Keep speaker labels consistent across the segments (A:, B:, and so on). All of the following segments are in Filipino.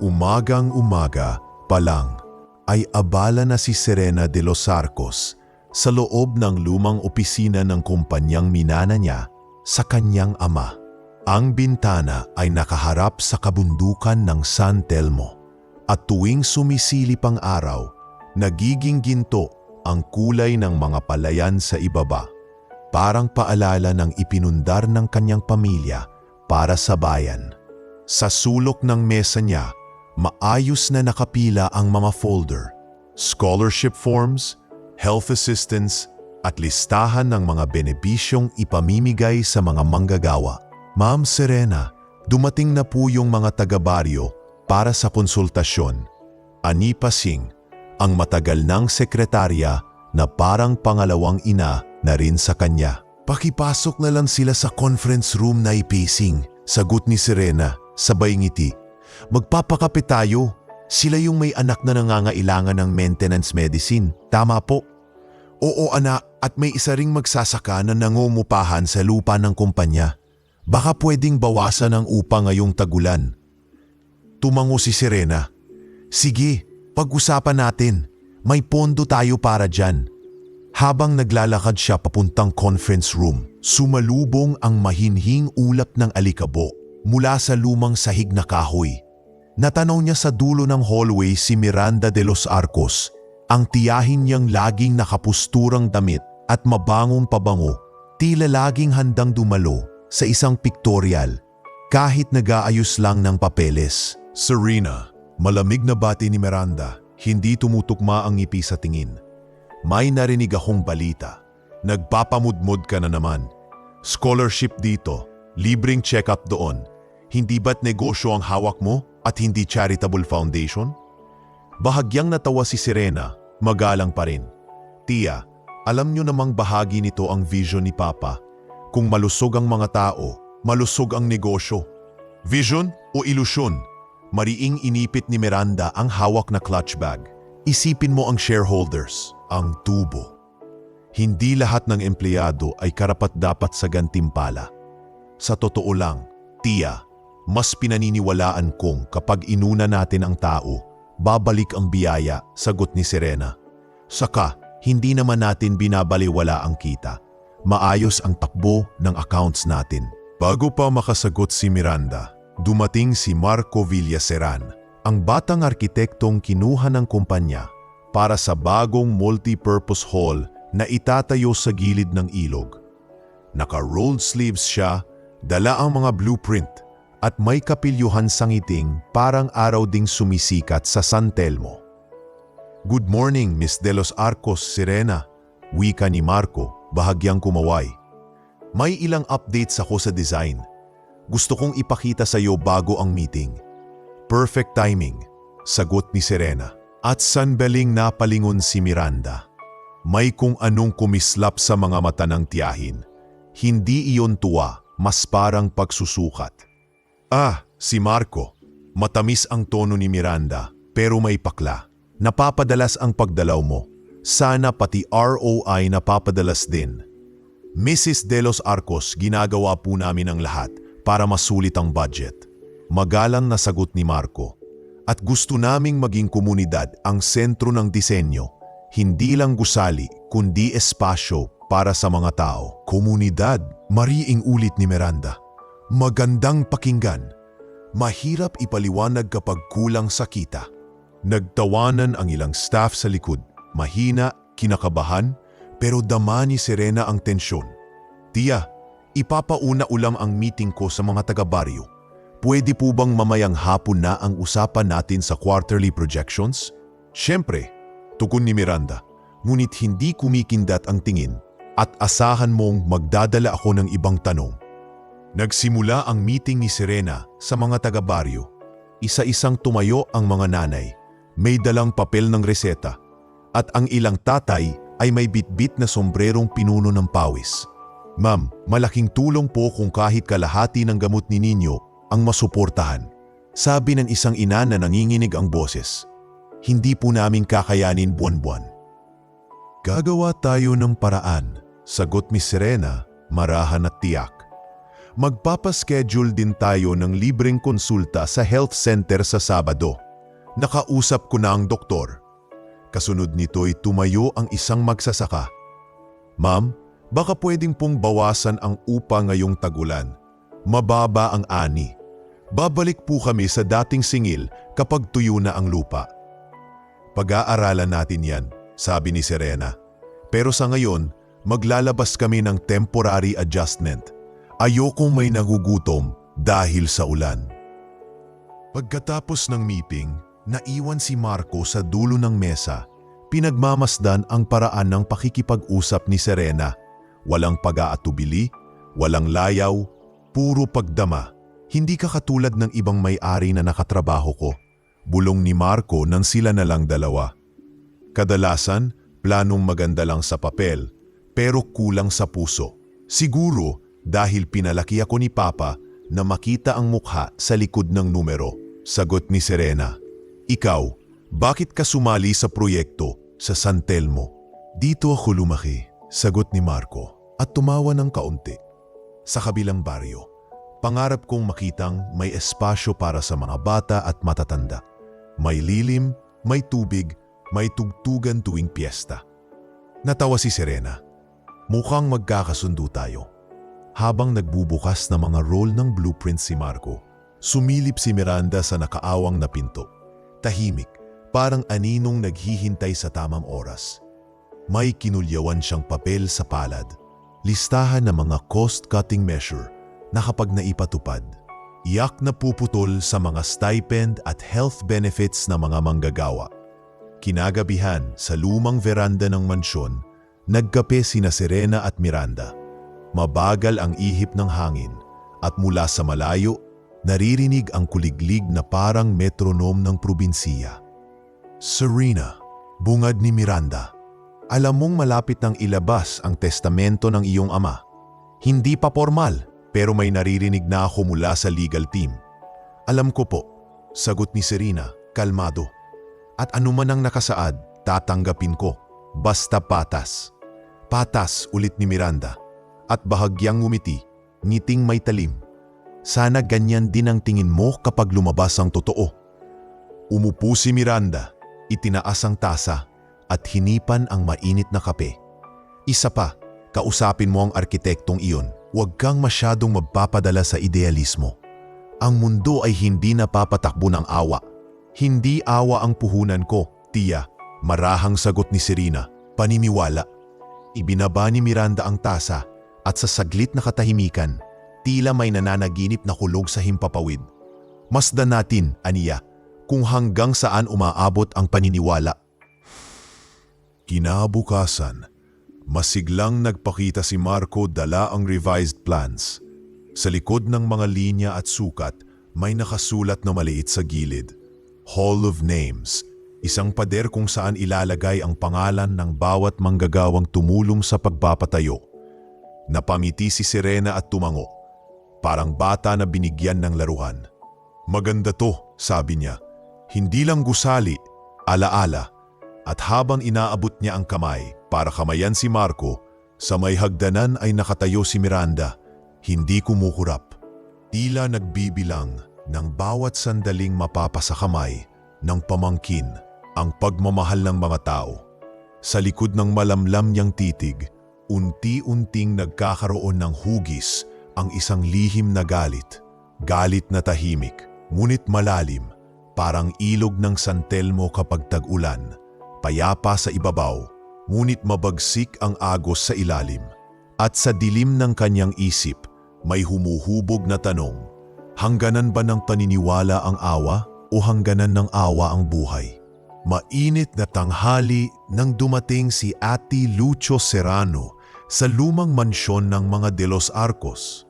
A: Umagang-umaga pa lang ay abala na si Serena de los Arcos sa loob ng lumang opisina ng kumpanyang minana niya sa kanyang ama. Ang bintana ay nakaharap sa kabundukan ng San Telmo at tuwing sumisilip ang araw, nagiging ginto ang kulay ng mga palayan sa ibaba. Parang paalala ng ipinundar ng kanyang pamilya para sa bayan. Sa sulok ng mesa niya, maayos na nakapila ang mga folder, scholarship forms, health assistance, at listahan ng mga benepisyong ipamimigay sa mga manggagawa. Ma'am Serena, dumating na po yung mga taga-baryo para sa konsultasyon. Ani Pasing, ang matagal ng sekretarya na parang pangalawang ina na rin sa kanya. Pakipasok na lang sila sa conference room na ipasing, sagot ni Serena, sabay ngiti. Magpapakape tayo. Sila yung may anak na nangangailangan ng maintenance medicine. Tama po. Oo anak, at may isa ring magsasaka na nangungupahan sa lupa ng kumpanya. Baka pwedeng bawasan ang upa ngayong tagulan. Tumango si Serena. Sige, pag-usapan natin. May pondo tayo para dyan. Habang naglalakad siya papuntang conference room, sumalubong ang mahinhing ulap ng alikabo mula sa lumang sahig na kahoy. Natanaw niya sa dulo ng hallway si Miranda de los Arcos, ang tiyahin niyang laging nakapusturang damit at mabangong pabango, tila laging handang dumalo sa isang pictorial, kahit nag-aayos lang ng papeles. Serena, malamig na bati ni Miranda, hindi tumutukma ang ngiti sa tingin. May narinig akong balita. Nagpapamudmod ka na naman. Scholarship dito, libreng check-up doon. Hindi ba't negosyo ang hawak mo at hindi charitable foundation? Bahagyang natawa si Serena, magalang pa rin. Tia, alam niyo namang bahagi nito ang vision ni Papa. Kung malusog ang mga tao, malusog ang negosyo. Vision o ilusyon? Mariing inipit ni Miranda ang hawak na clutch bag. Isipin mo ang shareholders, ang tubo. Hindi lahat ng empleyado ay karapat-dapat sa gantimpala. Sa totoo lang, Tia, mas pinaniniwalaan kong kapag inuna natin ang tao, babalik ang biyaya, sagot ni Serena. Saka, hindi naman natin binabaliwala ang kita. Maayos ang takbo ng accounts natin. Bago pa makasagot si Miranda, dumating si Marco Villaseran, ang batang arkitektong kinuha ng kumpanya para sa bagong multi-purpose hall na itatayo sa gilid ng ilog. Naka-rolled sleeves siya, dala ang mga blueprint, at may kapilyuhan sa ngiting parang araw ding sumisikat sa San Telmo. Good morning, Miss de los Arcos, Serena, wika ni Marco, bahagyang kumaway. May ilang updates ako sa design. Gusto kong ipakita sa iyo bago ang meeting. Perfect timing, sagot ni Serena. At sanbaling napalingon si Miranda. May kung anong kumislap sa mga mata ng tiyahin. Hindi iyon tuwa, mas parang pagsusukat. Ah, si Marco. Matamis ang tono ni Miranda, pero may pakla. Napapadalas ang pagdalaw mo. Sana pati ROI napapadalas din. Mrs. de los Arcos, ginagawa po namin ang lahat para masulit ang budget. Magalang na sagot ni Marco. At gusto naming maging komunidad ang sentro ng disenyo. Hindi lang gusali, kundi espasyo para sa mga tao. Komunidad, mariing ulit ni Miranda. Magandang pakinggan. Mahirap ipaliwanag kapag kulang sa kita. Nagtawanan ang ilang staff sa likod. Mahina, kinakabahan, pero dama ni Serena ang tensyon. Tia, ipapauna ulam ang meeting ko sa mga taga-baryo. Pwede po bang mamayang hapon na ang usapan natin sa quarterly projections? Siyempre, tugon ni Miranda, ngunit hindi kumikindat ang tingin at asahan mong magdadala ako ng ibang tanong. Nagsimula ang meeting ni Serena sa mga taga-baryo. Isa-isang tumayo ang mga nanay, may dalang papel ng reseta, at ang ilang tatay ay may bitbit na sombrerong pinuno ng pawis. Ma'am, malaking tulong po kung kahit kalahati ng gamot ni Ninyo ang masuportahan. Sabi ng isang ina na nanginginig ang boses. Hindi po namin kakayanin buwan-buwan. Gagawa tayo ng paraan, sagot ni Serena, marahan at tiyak. Magpapaschedule din tayo ng libreng konsulta sa health center sa Sabado. Nakausap ko na ang doktor. Kasunod nito'y tumayo ang isang magsasaka. Ma'am, baka pwedeng pong bawasan ang upa ngayong tagulan. Mababa ang ani. Babalik po kami sa dating singil kapag tuyo na ang lupa. Pag-aaralan natin yan, sabi ni Serena. Pero sa ngayon, maglalabas kami ng temporary adjustment. Ayokong may nagugutom dahil sa ulan. Pagkatapos ng meeting, naiwan si Marco sa dulo ng mesa. Pinagmamasdan ang paraan ng pakikipag-usap ni Serena. Walang pag-aatubili, walang layaw, puro pagdama. Hindi ka katulad ng ibang may-ari na nakatrabaho ko. Bulong ni Marco nang sila na lang dalawa. Kadalasan, planong maganda lang sa papel, pero kulang sa puso. Siguro dahil pinalaki ako ni Papa na makita ang mukha sa likod ng numero. Sagot ni Serena. Ikaw, bakit ka sumali sa proyekto sa San Telmo? Dito ako lumaki, sagot ni Marco at tumawa ng kaunti. Sa kabilang baryo, pangarap kong makitang may espasyo para sa mga bata at matatanda. May lilim, may tubig, may tugtugan tuwing piyesta. Natawa si Serena. Mukhang magkakasundo tayo. Habang nagbubukas ng mga roll ng blueprint si Marco, sumilip si Miranda sa nakaawang na pinto. Tahimik, parang aninong naghihintay sa tamang oras. May kinulyawan siyang papel sa palad. Listahan ng mga cost-cutting measure na kapag naipatupad, iyak na puputol sa mga stipend at health benefits ng mga manggagawa. Kinagabihan sa lumang veranda ng mansyon, nagkape sina Serena at Miranda. Mabagal ang ihip ng hangin at mula sa malayo, naririnig ang kuliglig na parang metronome ng probinsiya. Serena, bungad ni Miranda. Alam mong malapit nang ilabas ang testamento ng iyong ama. Hindi pa formal, pero may naririnig na ako mula sa legal team. Alam ko po, sagot ni Serena, kalmado. At anuman ang nakasaad, tatanggapin ko. Basta patas. Patas, ulit ni Miranda. At bahagyang ngumiti, ngiting may talim. Sana ganyan din ang tingin mo kapag lumabas ang totoo. Umupo si Miranda, itinaas ang tasa at hinipan ang mainit na kape. Isa pa, kausapin mo ang arkitektong iyon. Huwag kang masyadong magpapadala sa idealismo. Ang mundo ay hindi napapatakbo ng awa. Hindi awa ang puhunan ko, tiya. Marahang sagot ni Serena, paniniwala. Ibinaba ni Miranda ang tasa at sa saglit na katahimikan, tila may nananaginip na kulog sa himpapawid. Masdan natin, aniya, kung hanggang saan umaabot ang paniniwala. Kinabukasan, masiglang nagpakita si Marco dala ang revised plans. Sa likod ng mga linya at sukat, may nakasulat na maliit sa gilid. Hall of Names, isang pader kung saan ilalagay ang pangalan ng bawat manggagawang tumulong sa pagpapatayo. Napangiti si Serena at tumango, parang bata na binigyan ng laruan. Maganda to, sabi niya. Hindi lang gusali, alaala. At habang inaabot niya ang kamay para kamayan si Marco, sa may hagdanan ay nakatayo si Miranda, hindi kumukurap. Tila nagbibilang ng bawat sandaling mapapasa kamay ng pamangkin ang pagmamahal ng mga tao. Sa likod ng malamlam niyang titig, unti-unting nagkakaroon ng hugis ang isang lihim na galit. Galit na tahimik, ngunit malalim, parang ilog ng San Telmo kapag tag-ulan. Payapa sa ibabaw, ngunit mabagsik ang agos sa ilalim. At sa dilim ng kanyang isip, may humuhubog na tanong, hangganan ba ng paniniwala ang awa o hangganan ng awa ang buhay? Mainit na tanghali nang dumating si Ate Lucio Serrano sa lumang mansyon ng mga De Los Arcos.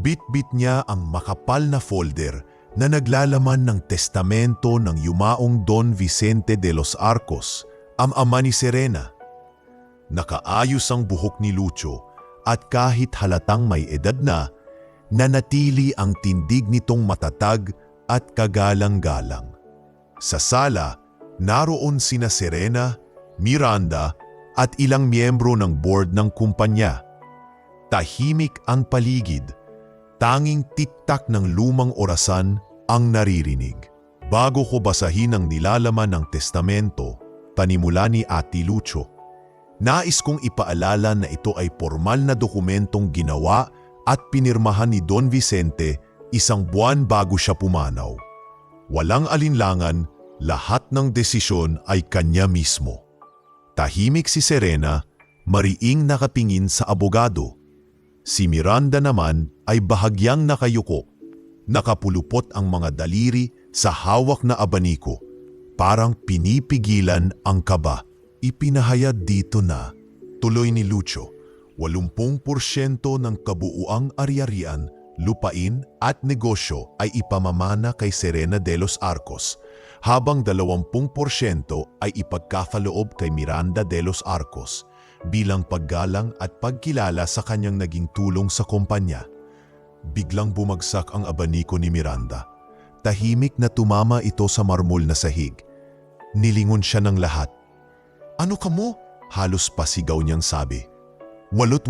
A: Bit-bit niya ang makapal na folder na naglalaman ng testamento ng yumaong Don Vicente de los Arcos, ang ama ni Serena. Nakaayos ang buhok ni Lucio at kahit halatang may edad na, nanatili ang tindig nitong matatag at kagalang-galang. Sa sala, naroon sina Serena, Miranda at ilang miyembro ng board ng kumpanya. Tahimik ang paligid, Tanging tiktak ng lumang orasan ang naririnig. Bago ko basahin ang nilalaman ng testamento, panimula ni Ate Lucio, nais kong ipaalala na ito ay formal na dokumentong ginawa at pinirmahan ni Don Vicente 1 buwan bago siya pumanaw. Walang alinlangan, lahat ng desisyon ay kanya mismo. Tahimik si Serena, mariing nakapingin sa abogado. Si Miranda naman ay bahagyang nakayuko. Nakapulupot ang mga daliri sa hawak na abaniko. Parang pinipigilan ang kaba. Ipinahayag dito na, tuloy ni Lucio, 80% ng kabuuang ari-arian, lupain at negosyo ay ipamamana kay Serena de los Arcos, habang 20% ay ipagkakaloob kay Miranda de los Arcos bilang paggalang at pagkilala sa kanyang naging tulong sa kumpanya. Biglang bumagsak ang abaniko ni Miranda. Tahimik na tumama ito sa marmol na sahig. Nilingon siya ng lahat. "Ano ka mo?" halos pasigaw niyang sabi. 80?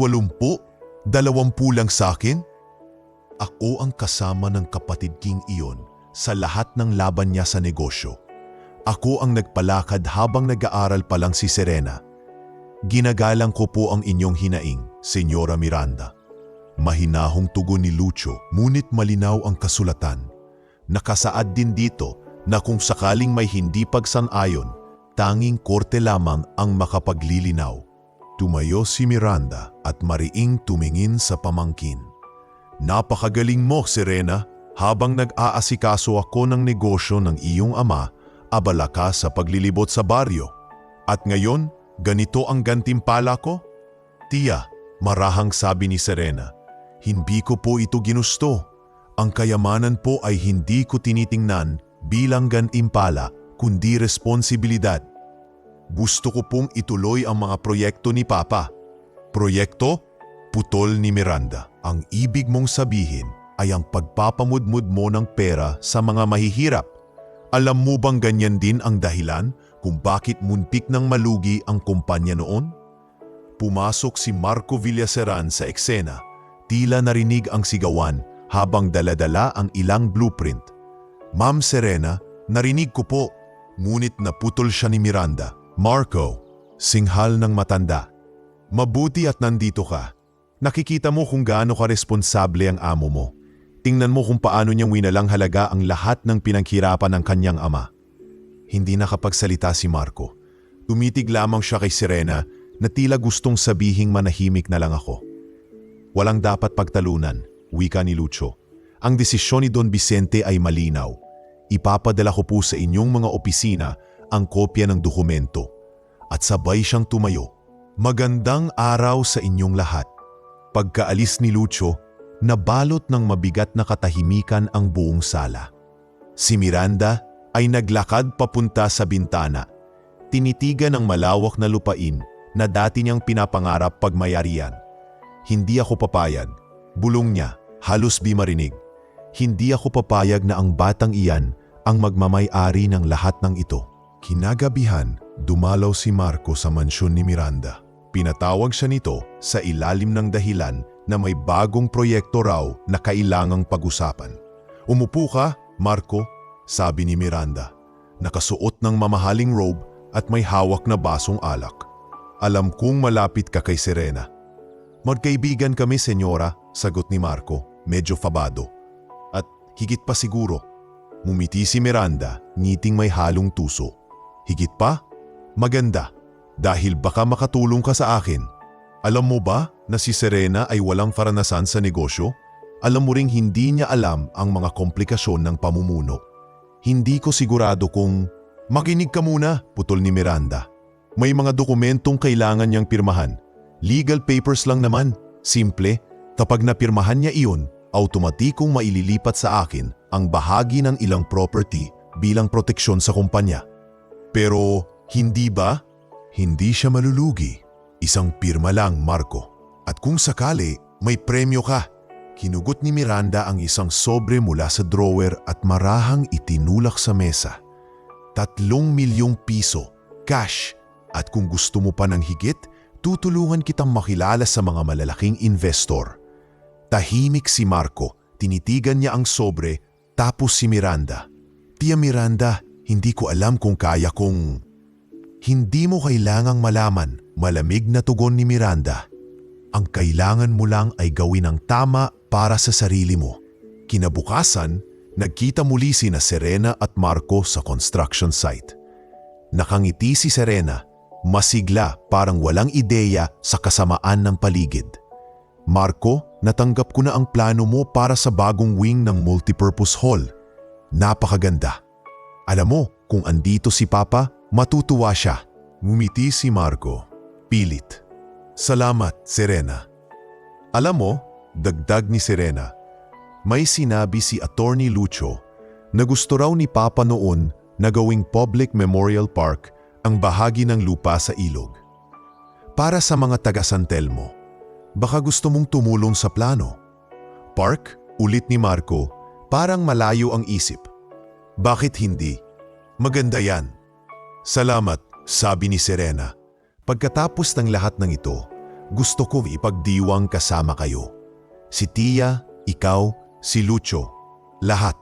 A: 20 lang sa akin? Ako ang kasama ng kapatid king iyon sa lahat ng laban niya sa negosyo. Ako ang nagpalakad habang nag-aaral pa lang si Serena. Ginagalang ko po ang inyong hinaing, Senyora Miranda. Mahinahong tugon ni Lucio, ngunit malinaw ang kasulatan. Nakasaad din dito na kung sakaling may hindi pagsang-ayon, tanging korte lamang ang makapaglilinaw. Tumayo si Miranda at mariing tumingin sa pamangkin. "Napakagaling mo, Serena. Habang nag-aasikaso ako ng negosyo ng iyong ama, abala ka sa paglilibot sa baryo. At ngayon, ganito ang gantimpala ko?" "Tiya," marahang sabi ni Serena, "hindi ko po ito ginusto. Ang kayamanan po ay hindi ko tinitingnan bilang gantimpala, kundi responsibilidad. Gusto ko pong ituloy ang mga proyekto ni Papa." "Proyekto?" putol ni Miranda. "Ang ibig mong sabihin ay ang pagpapamudmud mo ng pera sa mga mahihirap. Alam mo bang ganyan din ang dahilan kung bakit muntik nang malugi ang kumpanya noon?" Pumasok si Marco Villaseran sa eksena. Tila narinig ang sigawan habang daladala ang ilang blueprint. "Ma'am Serena, narinig ko po." Ngunit naputol siya ni Miranda. "Marco," singhal ng matanda, "mabuti at nandito ka. Nakikita mo kung gaano ka responsable ang amo mo. Tingnan mo kung paano niyang winalang halaga ang lahat ng pinaghirapan ng kanyang ama." Hindi nakapagsalita si Marco. Tumitig lamang siya kay Serena na tila gustong sabihing manahimik na lang ako. "Walang dapat pagtalunan," wika ni Lucio. "Ang desisyon ni Don Vicente ay malinaw. Ipapadala ko po sa inyong mga opisina ang kopya ng dokumento." At sabay siyang tumayo. "Magandang araw sa inyong lahat." Pagkaalis ni Lucio, nabalot ng mabigat na katahimikan ang buong sala. Si Miranda ay naglakad papunta sa bintana. Tinitigan ang malawak na lupain na dati niyang pinapangarap pagmayarian. "Hindi ako papayag," bulong niya, halos di marinig. "Hindi ako papayag na ang batang iyan ang magmamay-ari ng lahat ng ito." Kinagabihan, dumalaw si Marco sa mansyon ni Miranda. Pinatawag siya nito sa ilalim ng dahilan na may bagong proyekto raw na kailangang pag-usapan. "Umupo ka, Marco," sabi ni Miranda. Nakasuot ng mamahaling robe at may hawak na basong alak. "Alam kong malapit ka kay Serena." "Magkaibigan kami, senyora," sagot ni Marco, medyo fabado. "At higit pa siguro." Mumiti si Miranda, ngiting may halong tuso. "Higit pa? Maganda. Dahil baka makatulong ka sa akin. Alam mo ba na si Serena ay walang karanasan sa negosyo? Alam mo ring hindi niya alam ang mga komplikasyon ng pamumuno. Hindi ko sigurado kung..." "Makinig ka muna," putol ni Miranda. "May mga dokumentong kailangan niyang pirmahan. Legal papers lang naman. Simple, kapag napirmahan niya iyon, automatikong maililipat sa akin ang bahagi ng ilang property bilang proteksyon sa kumpanya." "Pero hindi ba?" "Hindi siya malulugi. Isang pirma lang, Marco. At kung sakali, may premyo ka." Kinugot ni Miranda ang isang sobre mula sa drawer at marahang itinulak sa mesa. 3 milyong piso, cash. At kung gusto mo pa ng higit, tutulungan kitang makilala sa mga malalaking investor. Tahimik si Marco, Tinitigan niya ang sobre, tapos si Miranda. Tia Miranda, hindi ko alam kung kaya kong... Hindi mo kailangang malaman, malamig na tugon ni Miranda. Ang kailangan mo lang ay gawin ang tama para sa sarili mo. Kinabukasan, nagkita muli sina Serena at Marco sa construction site. Nakangiti si Serena, masigla parang walang ideya sa kasamaan ng paligid. Marco, natanggap ko na ang plano mo para sa bagong wing ng multipurpose hall. Napakaganda. Alam mo, kung andito si Papa, matutuwa siya. Ngumiti si Marco. Pilit. Salamat, Serena. Alam mo, dagdag ni Serena, may sinabi si Attorney Lucio na gusto raw ni Papa noon na gawing public memorial park ang bahagi ng lupa sa ilog. Para sa mga taga San Telmo, baka gusto mong tumulong sa plano. Park? Ulit ni Marco, parang malayo ang isip. Bakit hindi? Maganda yan. Salamat, sabi ni Serena. Pagkatapos ng lahat ng ito, gusto ko ipagdiwang kasama kayo. Si Tia, ikaw, si Lucio, lahat.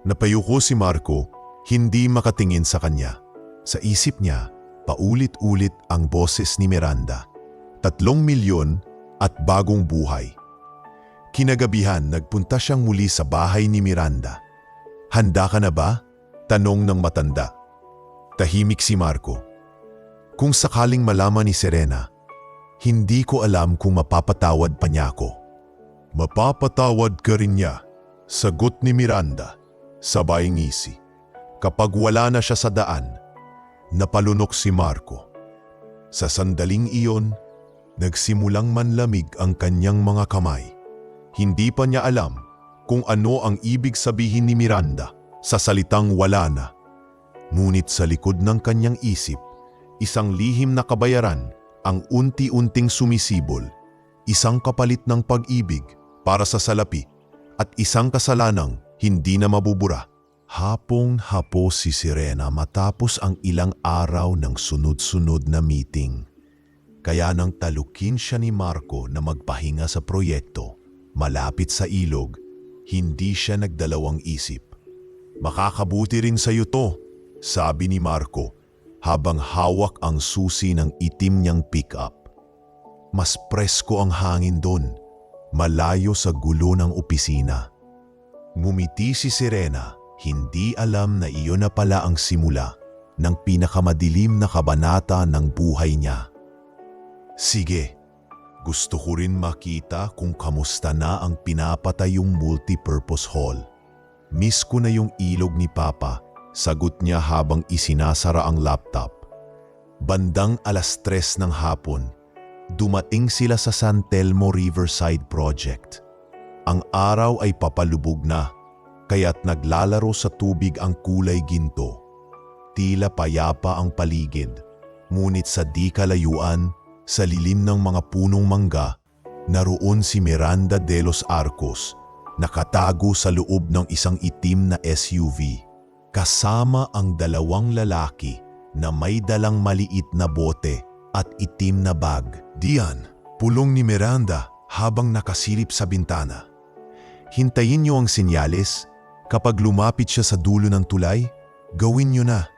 A: Napayuko si Marco, hindi makatingin sa kanya. Sa isip niya, paulit-ulit ang boses ni Miranda. 3 milyon at bagong buhay. Kinagabihan, nagpunta siyang muli sa bahay ni Miranda. Handa ka na ba? Tanong ng matanda. Tahimik si Marco. Kung sakaling malaman ni Serena, hindi ko alam kung mapapatawad pa niya ako. Mapapatawad ka rin niya, sagot ni Miranda, sabay ngisi. Kapag wala na siya sa daan, napalunok si Marco. Sa sandaling iyon, nagsimulang manlamig ang kanyang mga kamay. Hindi pa niya alam kung ano ang ibig sabihin ni Miranda sa salitang wala na. Ngunit sa likod ng kanyang isip, isang lihim na kabayaran ang unti-unting sumisibol, isang kapalit ng pag-ibig para sa salapi at isang kasalanang hindi na mabubura. Hapong-hapo si Serena matapos ang ilang araw ng sunod-sunod na meeting. Kaya nang talukin siya ni Marco na magpahinga sa proyekto malapit sa ilog, hindi siya nagdalawang isip. Makakabuti rin sa iyo to, sabi ni Marco habang hawak ang susi ng itim niyang pick-up. Mas presko ang hangin doon, malayo sa gulo ng opisina. Ngumiti si Serena, hindi alam na iyon na pala ang simula ng pinakamadilim na kabanata ng buhay niya. Sige, gusto ko rin makita kung kamusta na ang pinapatayong multipurpose hall. Miss ko na yung ilog ni Papa, sagot niya habang isinasara ang laptop. Bandang 3:00 ng hapon, dumating sila sa San Telmo Riverside Project. Ang araw ay papalubog na, kaya't naglalaro sa tubig ang kulay ginto. Tila payapa ang paligid, ngunit sa di kalayuan, sa lilim ng mga punong mangga, naroon si Miranda de los Arcos, nakatago sa loob ng isang itim na SUV, kasama ang 2 lalaki na may dalang maliit na bote at itim na bag. Diyan, pulong ni Miranda habang nakasilip sa bintana. Hintayin niyo ang senyales. Kapag lumapit siya sa dulo ng tulay, gawin niyo na.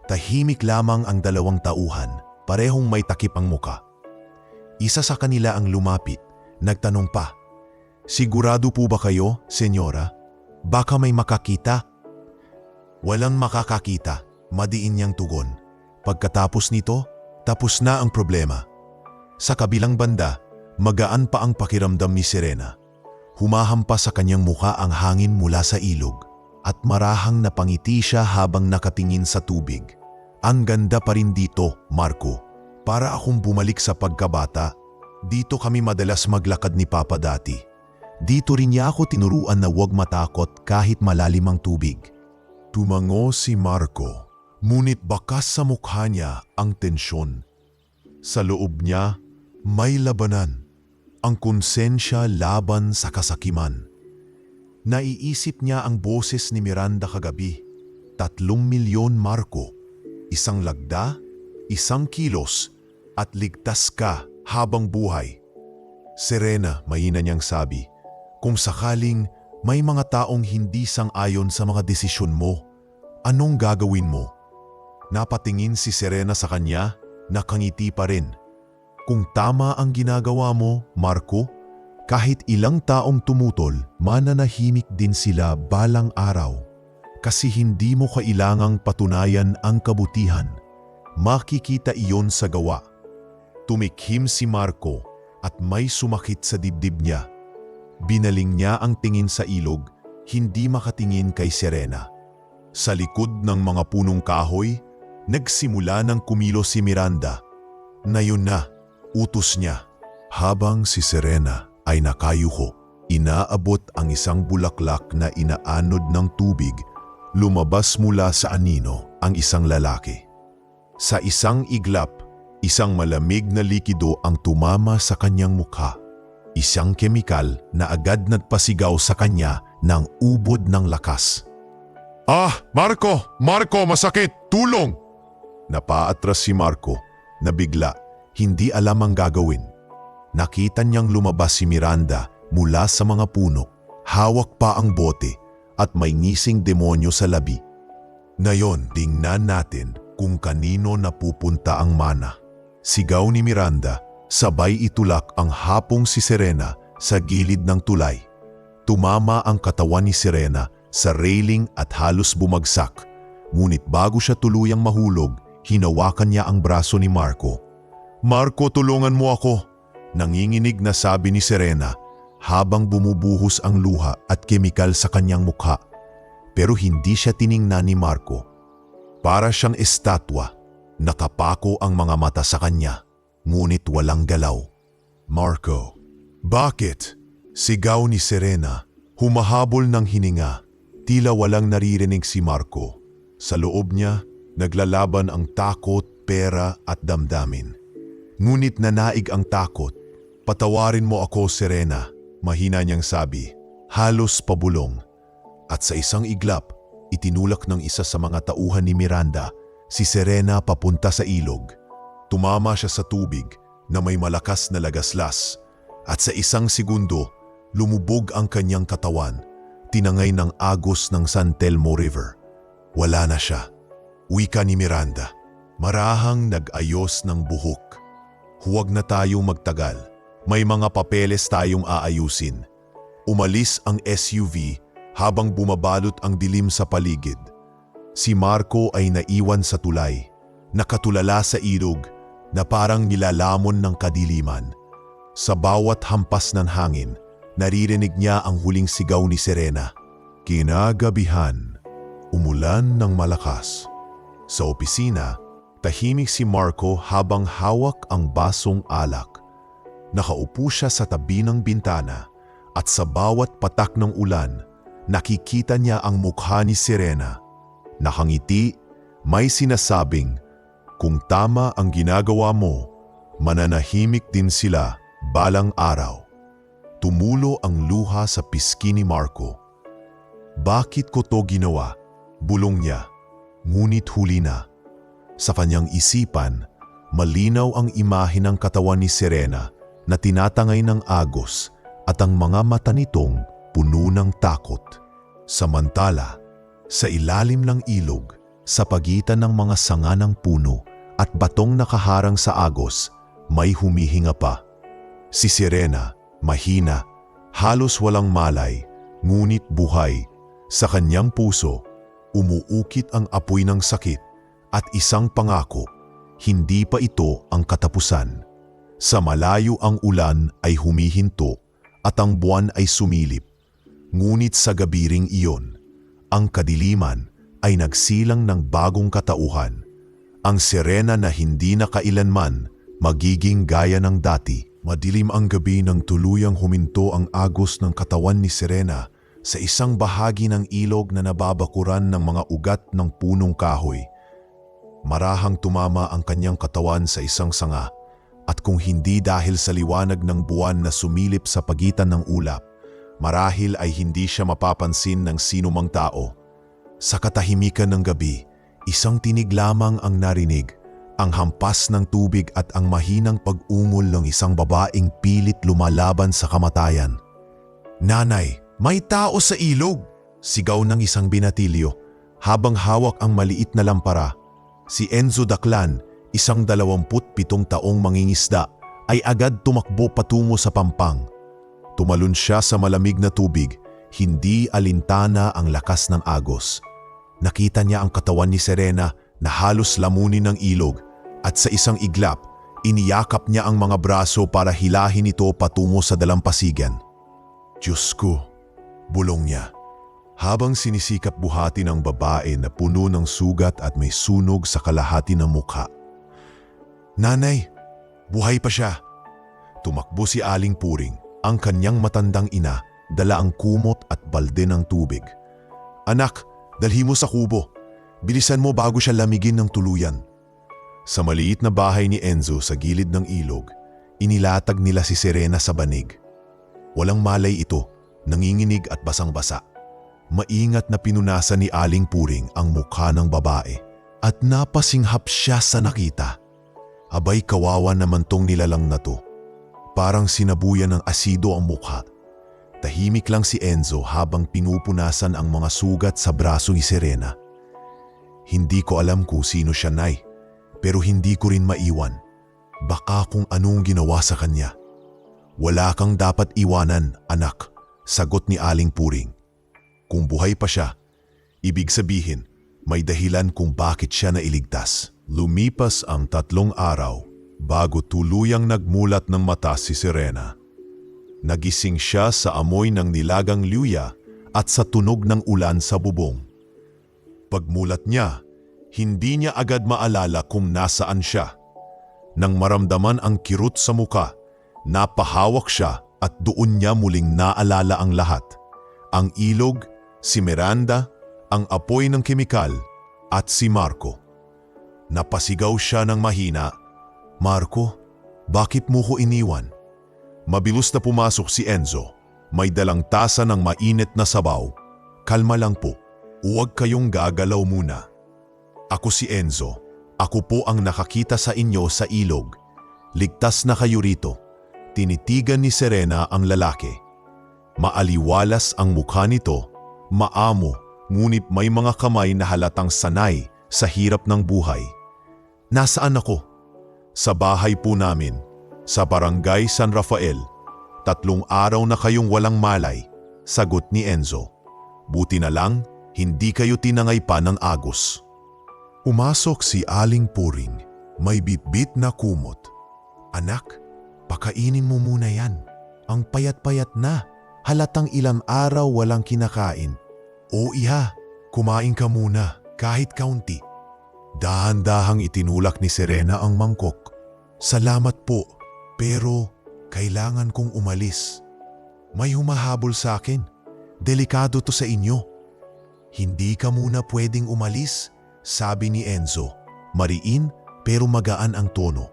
A: Tahimik lamang ang 2 tauhan, parehong may takip ang muka. Isa sa kanila ang lumapit, nagtanong pa, "Sigurado po ba kayo, senyora? Baka may makakita?" Walang makakakita, madiin niyang tugon. Pagkatapos nito, tapos na ang problema. Sa kabilang banda, magaan pa ang pakiramdam ni Serena. Humahampas sa kanyang muka ang hangin mula sa ilog at marahang napangiti siya habang nakatingin sa tubig. Ang ganda pa rin dito, Marco. Para akong bumalik sa pagkabata. Dito kami madalas maglakad ni Papa dati. Dito rin niya ako tinuruan na huwag matakot kahit malalim ang tubig. Tumango si Marco, ngunit bakas sa mukha niya ang tensyon. Sa loob niya, may labanan. Ang konsensya laban sa kasakiman. Naiisip niya ang boses ni Miranda kagabi. 3 milyon, Marco. Isang lagda, 1 kilos, at ligtas ka habang buhay. Serena, mahina niyang sabi, kung sakaling May mga taong hindi sang-ayon sa mga desisyon mo. Anong gagawin mo? Napatingin si Serena sa kanya, nakangiti pa rin. Kung tama ang ginagawa mo, Marco, kahit ilang taong tumutol, mananahimik din sila balang araw. Kasi hindi mo kailangang patunayan ang kabutihan. Makikita iyon sa gawa. Tumikhim si Marco at may sumakit sa dibdib niya. Binaling niya ang tingin sa ilog, hindi makatingin kay Serena. Sa likod ng mga punong kahoy, nagsimula ng kumilos si Miranda. Na yun na, utos niya. Habang si Serena ay nakayuko, inaabot ang isang bulaklak na inaanod ng tubig, lumabas mula sa anino ang isang lalaki. Sa isang iglap, isang malamig na likido ang tumama sa kanyang mukha. Isang kemikal na agad nagpasigaw sa kanya ng ubod ng lakas. "Ah, Marco! Marco, masakit! Tulong!" Napaatras si Marco na bigla, hindi alam ang gagawin. Nakita niyang lumabas si Miranda mula sa mga puno, hawak pa ang bote at may ngising demonyo sa labi. Ngayon, tingnan natin kung kanino napupunta ang mana. Sigaw ni Miranda, sabay itulak ang hapong si Serena sa gilid ng tulay. Tumama ang katawan ni Serena sa railing at halos bumagsak. Ngunit bago siya tuluyang mahulog, hinawakan niya ang braso ni Marco. "Marco, tulungan mo ako!" Nanginginig na sabi ni Serena habang bumubuhos ang luha at kemikal sa kanyang mukha. Pero hindi siya tiningnan ni Marco. Para siyang estatwa, nakapako ang mga mata sa kanya, ngunit walang galaw. "Marco, bakit?" Sigaw ni Serena, humahabol ng hininga. Tila walang naririnig si Marco. Sa loob niya, naglalaban ang takot, pera at damdamin. Ngunit nanaig ang takot. "Patawarin mo ako, Serena," mahina niyang sabi, halos pabulong. At sa isang iglap, itinulak ng isa sa mga tauhan ni Miranda si Serena papunta sa ilog. Tumama siya sa tubig na may malakas na lagaslas at sa isang segundo, lumubog ang kanyang katawan, tinangay ng agos ng San Telmo River. Wala na siya. Wika ni Miranda, marahang nag-ayos ng buhok. "Huwag na tayong magtagal. May mga papeles tayong aayusin." Umalis ang SUV habang bumabalot ang dilim sa paligid. Si Marco ay naiwan sa tulay, nakatulala sa ilog na parang nilalamon ng kadiliman. Sa bawat hampas ng hangin, naririnig niya ang huling sigaw ni Serena. Kinagabihan, umulan ng malakas. Sa opisina, tahimik si Marco habang hawak ang basong alak. Nakaupo siya sa tabi ng bintana at sa bawat patak ng ulan, nakikita niya ang mukha ni Serena. Nakangiti, may sinasabing, "Kung tama ang ginagawa mo, mananahimik din sila balang araw." Tumulo ang luha sa pisngi ni Marco. "Bakit ko to ginawa?" bulong niya. Ngunit huli na. Sa kanyang isipan, malinaw ang imahe ng katawan ni Serena na tinatangay ng agos at ang mga mata nitong puno ng takot. Samantala, sa ilalim ng ilog, sa pagitan ng mga sanga ng puno at batong nakaharang sa agos, may humihinga pa. Si Serena, mahina, halos walang malay, ngunit buhay. Sa kanyang puso, umuukit ang apoy ng sakit at isang pangako, hindi pa ito ang katapusan. Sa malayo ang ulan ay humihinto at ang buwan ay sumilip. Ngunit sa gabi ring iyon, ang kadiliman ay nagsilang ng bagong katauhan. Ang Serena na hindi na kailanman magiging gaya ng dati. Madilim ang gabi nang tuluyang huminto ang agos ng katawan ni Serena sa isang bahagi ng ilog na nababakuran ng mga ugat ng punong kahoy. Marahang tumama ang kanyang katawan sa isang sanga. At kung hindi dahil sa liwanag ng buwan na sumilip sa pagitan ng ulap, marahil ay hindi siya mapapansin ng sinumang tao. Sa katahimikan ng gabi, isang tinig lamang ang narinig, ang hampas ng tubig at ang mahinang pag-ungol ng isang babaeng pilit lumalaban sa kamatayan. "Nanay, May tao sa ilog! Sigaw ng isang binatilyo habang hawak ang maliit na lampara. Si Enzo Daclan, isang 27 taong mangingisda, ay agad tumakbo patungo sa pampang. Tumalon siya sa malamig na tubig, hindi alintana ang lakas ng agos. Nakita niya ang katawan ni Serena na halos lamunin ng ilog at sa isang iglap, iniyakap niya ang mga braso para hilahin ito patungo sa dalampasigan. Diyos ko, bulong niya. Habang sinisikap buhatin ang babae na puno ng sugat at may sunog sa kalahati ng mukha. Nanay, buhay pa siya. Tumakbo si Aling Puring, ang kanyang matandang ina, dala ang kumot at balde ng tubig. Anak, dalhi mo sa kubo. Bilisan mo bago siya lamigin ng tuluyan. Sa maliit na bahay ni Enzo sa gilid ng ilog, inilatag nila si Serena sa banig. Walang malay ito, nanginginig at basang-basa. Maingat na pinunasan ni Aling Puring ang mukha ng babae at napasinghap siya sa nakita. Abay, kawawa naman tong nilalang na to. Parang sinabuyan ng asido ang mukha. Tahimik lang si Enzo habang pinupunasan ang mga sugat sa braso ni Serena. Hindi ko alam kung sino siya, Nay, pero hindi ko rin maiwan. Baka kung anong ginawa sa kanya. Wala kang dapat iwanan, anak, sagot ni Aling Puring. Kung buhay pa siya, ibig sabihin may dahilan kung bakit siya nailigtas. Lumipas ang 3 araw bago tuluyang nagmulat ng mata si Serena. Nagising siya sa amoy ng nilagang luya at sa tunog ng ulan sa bubong. Pagmulat niya, hindi niya agad maalala kung nasaan siya. Nang maramdaman ang kirot sa muka, napahawak siya at doon niya muling naalala ang lahat. Ang ilog, si Miranda, ang apoy ng kemikal, at si Marco. Napasigaw siya ng mahina, Marco, bakit mo ko iniwan? Mabilis na pumasok si Enzo, may dalang tasa ng mainit na sabaw. Kalma lang po, huwag kayong gagalaw muna. Ako si Enzo, ako po ang nakakita sa inyo sa ilog. Ligtas na kayo rito. Tinitigan ni Serena ang lalaki. Maaliwalas ang mukha nito, maamo, ngunit may mga kamay na halatang sanay sa hirap ng buhay. Nasaan ako? Sa bahay po namin, sa Barangay San Rafael. 3 araw na kayong walang malay, sagot ni Enzo. Buti na lang, hindi kayo tinangay pa ng agos. Umasok si Aling Puring, may bitbit na kumot. Anak, pakainin mo muna yan. Ang payat-payat na, halatang ilang araw walang kinakain. O iha, kumain ka muna, kahit kaunti. Dahan-dahang itinulak ni Serena ang mangkok. Salamat po, pero kailangan kong umalis. May humahabol sa akin. Delikado to sa inyo. Hindi ka muna pwedeng umalis, sabi ni Enzo. Mariin pero magaan ang tono.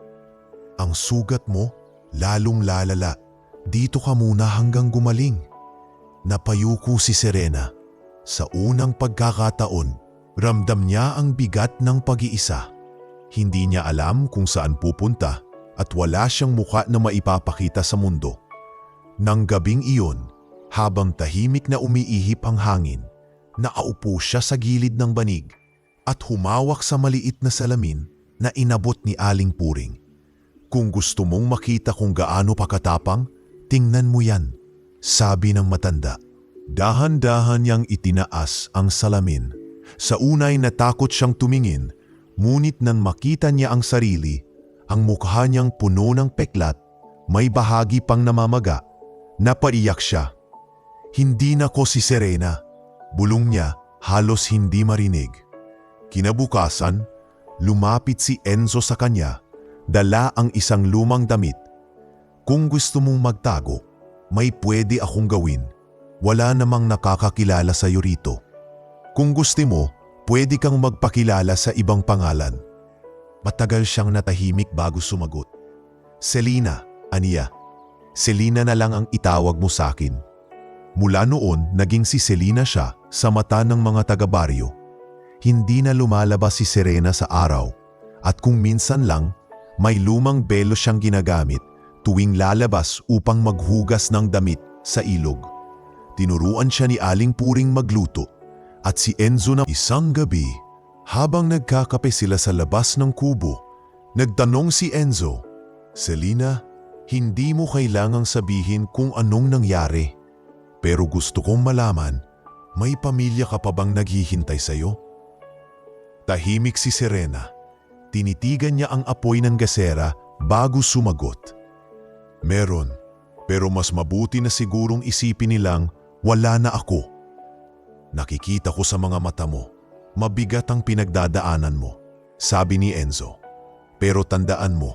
A: Ang sugat mo lalong lalala. Dito ka muna hanggang gumaling. Napayuko si Serena. Sa unang pagkakataon, ramdam niya ang bigat ng pag-iisa. Hindi niya alam kung saan pupunta at wala siyang mukha na maipapakita sa mundo. Nang gabing iyon, habang tahimik na umiihip ang hangin, nakaupo siya sa gilid ng banig at humawak sa maliit na salamin na inabot ni Aling Puring. Kung gusto mong makita kung gaano pakatapang, tingnan mo yan, sabi ng matanda. Dahan-dahan niyang itinaas ang salamin. Sa unay natakot siyang tumingin, ngunit nang makita niya ang sarili, ang mukha niyang puno ng peklat, may bahagi pang namamaga, napaiyak siya. Hindi na ko si Serena, bulong niya halos hindi marinig. Kinabukasan, lumapit si Enzo sa kanya, dala ang isang lumang damit. Kung gusto mong magtago, may pwede akong gawin. Wala namang nakakakilala sa iyo rito. Kung gusto mo, pwede kang magpakilala sa ibang pangalan. Matagal siyang natahimik bago sumagot. Selena, aniya. Selena na lang ang itawag mo sa akin. Mula noon, naging si Selena siya sa mata ng mga taga-baryo. Hindi na lumalabas si Serena sa araw at kung minsan lang, may lumang belo siyang ginagamit tuwing lalabas upang maghugas ng damit sa ilog. tinuruan siya ni Aling Puring magluto at si Enzo na isang gabi habang nagkakape sila sa labas ng kubo. Nagtanong si Enzo, "Selina, hindi mo kailangang sabihin kung anong nangyari. Pero gusto kong malaman, may pamilya ka pa bang naghihintay sa'yo?" Tahimik si Serena. Tinitigan niya ang apoy ng gasera bago sumagot. "Meron, pero mas mabuti na sigurong isipin nilang wala na ako. Nakikita ko sa mga mata mo, mabigat ang pinagdadaanan mo," sabi ni Enzo. "Pero tandaan mo,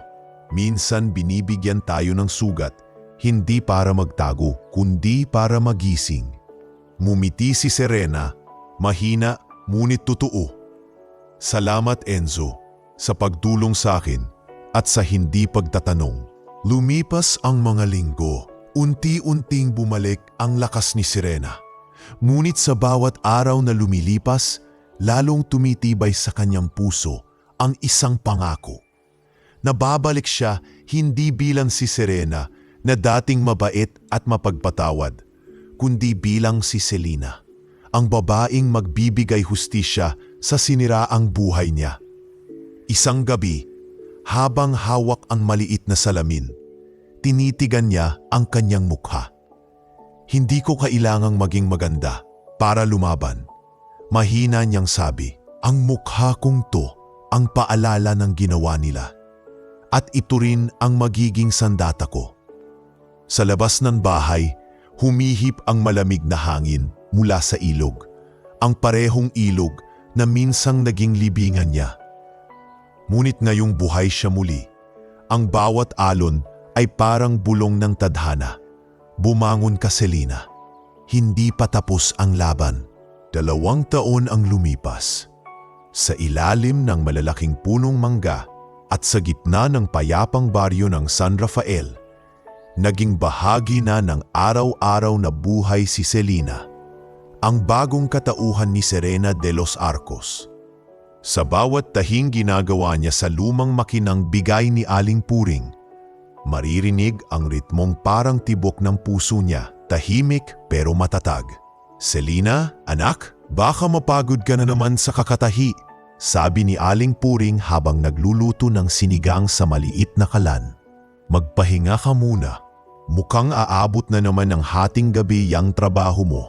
A: minsan binibigyan tayo ng sugat, hindi para magtago, kundi para magising." Mumiti si Serena, mahina ngunit totoo. "Salamat Enzo sa pagtulong sa akin at sa hindi pagtatanong." Lumipas ang mga linggo, unti-unting bumalik ang lakas ni Serena. Ngunit sa bawat araw na lumilipas, lalong tumitibay sa kanyang puso ang isang pangako. Nababalik siya hindi bilang si Serena na dating mabait at mapagpatawad, kundi bilang si Selina, ang babaeng magbibigay hustisya sa siniraang buhay niya. Isang gabi, habang hawak ang maliit na salamin, tinitigan niya ang kanyang mukha. "Hindi ko kailangang maging maganda para lumaban." Mahina niyang sabi, "Ang mukha kong to ang paalala ng ginawa nila. At ito rin ang magiging sandata ko." Sa labas ng bahay, humihip ang malamig na hangin mula sa ilog. Ang parehong ilog na minsang naging libingan niya. Ngunit ngayong buhay siya muli. Ang bawat alon ay parang bulong ng tadhana. "Bumangon ka, Selina. Hindi pa tapos ang laban." 2 taon ang lumipas. Sa ilalim ng malalaking punong mangga at sa gitna ng payapang baryo ng San Rafael, naging bahagi na ng araw-araw na buhay si Selina, ang bagong katauhan ni Serena de los Arcos. Sa bawat tahing ginagawa niya sa lumang makinang bigay ni Aling Puring, maririnig ang ritmong parang tibok ng puso niya, tahimik pero matatag. "Selina, anak, baka mapagod ka na naman sa kakatahi," sabi ni Aling Puring habang nagluluto ng sinigang sa maliit na kalan. "Magpahinga ka muna. Mukhang aabot na naman ng hating gabi yang trabaho mo."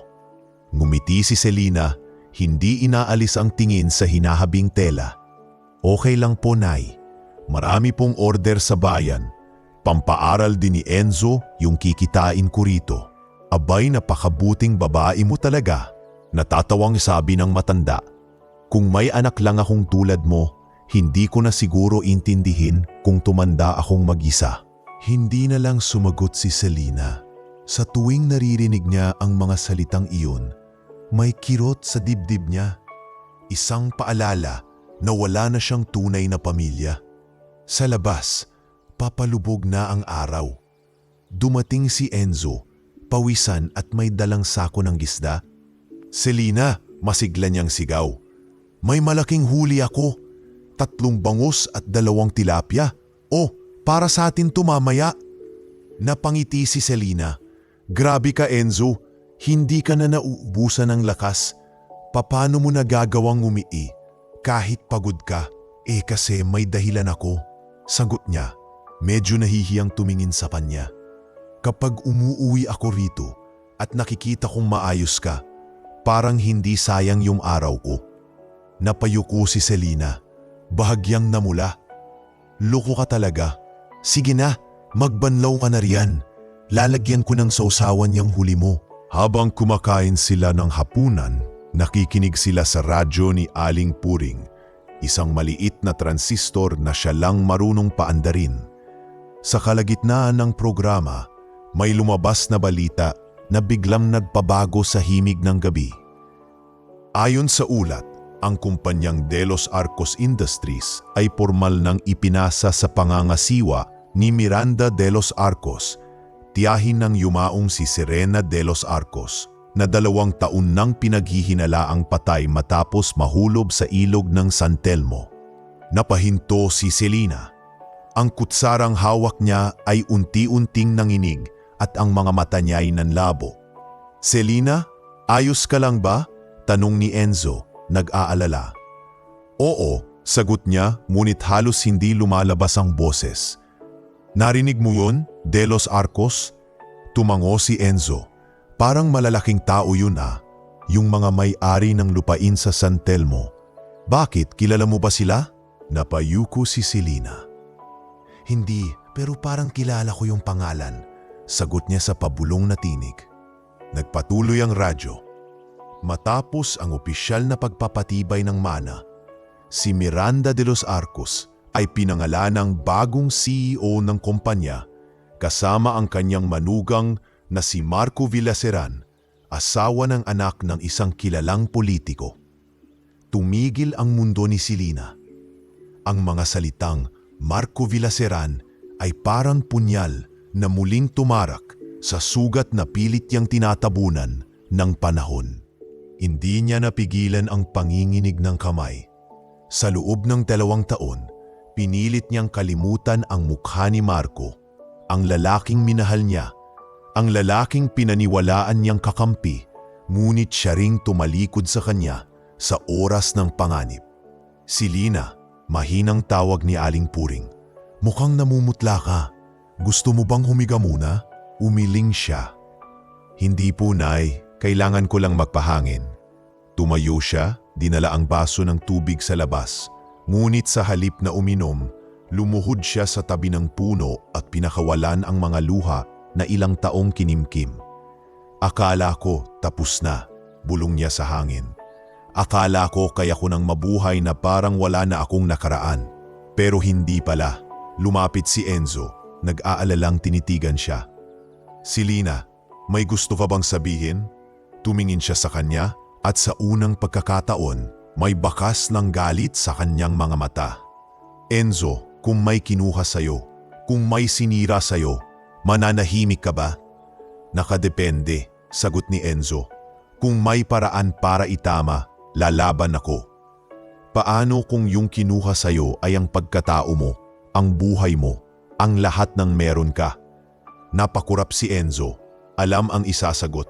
A: Ngumiti si Selina, hindi inaalis ang tingin sa hinahabing tela. "Okay lang po, Nay. Marami pong order sa bayan. Pampaaral din ni Enzo yung kikitain ko rito." "Abay, napakabuting babae mo talaga," natatawang sabi ng matanda. "Kung may anak lang akong tulad mo, hindi ko na siguro intindihin kung tumanda akong mag-isa." Hindi na lang sumagot si Selina. Sa tuwing naririnig niya ang mga salitang iyon, may kirot sa dibdib niya. Isang paalala na wala na siyang tunay na pamilya. Sa labas, papalubog na ang araw. Dumating si Enzo, pawisan at may dalang sako ng gisda. "Selina," masigla niyang sigaw. "May malaking huli ako. 3 bangus at 2 tilapia. Oh, para sa atin to mamaya." Napangiti si Selina. "Grabe ka, Enzo. Hindi ka na nauubusan ng lakas. Paano mo nagagawang umii kahit pagod ka?" Kasi may dahilan ako," sagot niya. Medyo nahihiyang tumingin sa kanya. "Kapag umuuwi ako rito at nakikita kong maayos ka, parang hindi sayang yung araw ko." Napayuko si Selina. Bahagyang namula. "Loko ka talaga. Sige na, magbanlaw ka na riyan. Lalagyan ko ng sausawan yung huli mo." Habang kumakain sila ng hapunan, nakikinig sila sa radyo ni Aling Puring, isang maliit na transistor na siya lang marunong paandarin. Sa kalagitnaan ng programa, may lumabas na balita na biglang nagpabago sa himig ng gabi. Ayon sa ulat, ang kumpanyang De Los Arcos Industries ay formal nang ipinasa sa pangangasiwa ni Miranda de los Arcos, tiyahin ng yumaong si Serena de los Arcos, na 2 taon nang pinaghihinalaang patay matapos mahulog sa ilog ng San Telmo. Napahinto si Selina. Ang kutsarang hawak niya ay unti-unting nanginig at ang mga mata niya ay nanlabo. "Selina, ayos ka lang ba?" tanong ni Enzo, nag-aalala. "Oo," sagot niya, ngunit halos hindi lumalabas ang boses. "Narinig mo yun, De Los Arcos?" Tumango si Enzo. "Parang malalaking tao yun ah. Yung mga may-ari ng lupain sa San Telmo. Bakit, kilala mo ba sila?" Napayuko si Selina. "Hindi, pero parang kilala ko yung pangalan," sagot niya sa pabulong na tinig. Nagpatuloy ang radyo. Matapos ang opisyal na pagpapatibay ng mana, si Miranda de los Arcos ay pinangalanang bagong CEO ng kumpanya kasama ang kanyang manugang na si Marco Villaseran, asawa ng anak ng isang kilalang politiko. Tumigil ang mundo ni Selina. Ang mga salitang Marco Villaseran ay parang punyal na muling tumarak sa sugat na pilit niyang tinatabunan ng panahon. Hindi niya napigilan ang panginginig ng kamay. Sa loob ng 2 taon, pinilit niyang kalimutan ang mukha ni Marco, ang lalaking minahal niya, ang lalaking pinaniwalaan niyang kakampi, ngunit siya ring tumalikod sa kanya sa oras ng panganib. "Selina," mahinang tawag ni Aling Puring. "Mukhang namumutla ka. Gusto mo bang humiga muna?" Umiling siya. "Hindi po, Nay. Kailangan ko lang magpahangin." Tumayo siya, dinala ang baso ng tubig sa labas. Ngunit sa halip na uminom, lumuhod siya sa tabi ng puno at pinakawalan ang mga luha na ilang taong kinimkim. "Akala ko tapos na," bulong niya sa hangin. "Akala ko kaya ko nang mabuhay na parang wala na akong nakaraan." Pero hindi pala. Lumapit si Enzo, nag-aalalang tinitigan siya. "Selina, may gusto ka bang sabihin?" Tumingin siya sa kanya at sa unang pagkakataon, may bakas ng galit sa kanyang mga mata. "Enzo, kung may kinuha sa'yo, kung may sinira sa'yo, mananahimik ka ba?" "Nakadepende," sagot ni Enzo. "Kung may paraan para itama, lalaban ako." "Paano kung yung kinuha sa'yo ay ang pagkatao mo, ang buhay mo, ang lahat ng meron ka?" Napakurap si Enzo. Alam ang isasagot.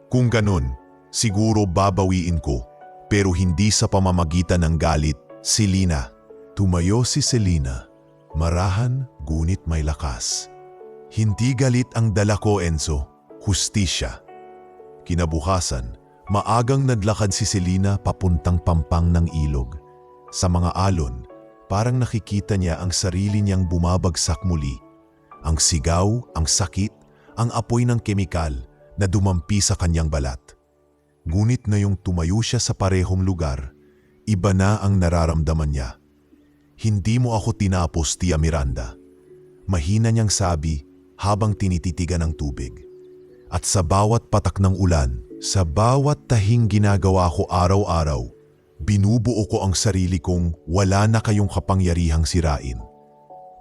A: "Kung ganun, siguro babawiin ko, pero hindi sa pamamagitan ng galit, Selina." Tumayo si Selina. Marahan, ngunit may lakas. "Hindi galit ang dala ko, Enzo. Hustisya." Kinabukasan, maagang nadlakad si Selina papuntang pampang ng ilog. Sa mga alon, parang nakikita niya ang sarili niyang bumabagsak muli. Ang sigaw, ang sakit, ang apoy ng kemikal na dumampi sa kanyang balat. Ngunit na yung tumayo siya sa parehong lugar, iba na ang nararamdaman niya. "Hindi mo ako tinapos, Tia Miranda." Mahina niyang sabi habang tinititigan ng tubig. "At sa bawat patak ng ulan, sa bawat tahing ginagawa ko araw-araw, binubuo ko ang sarili kong wala na kayong kapangyarihang sirain."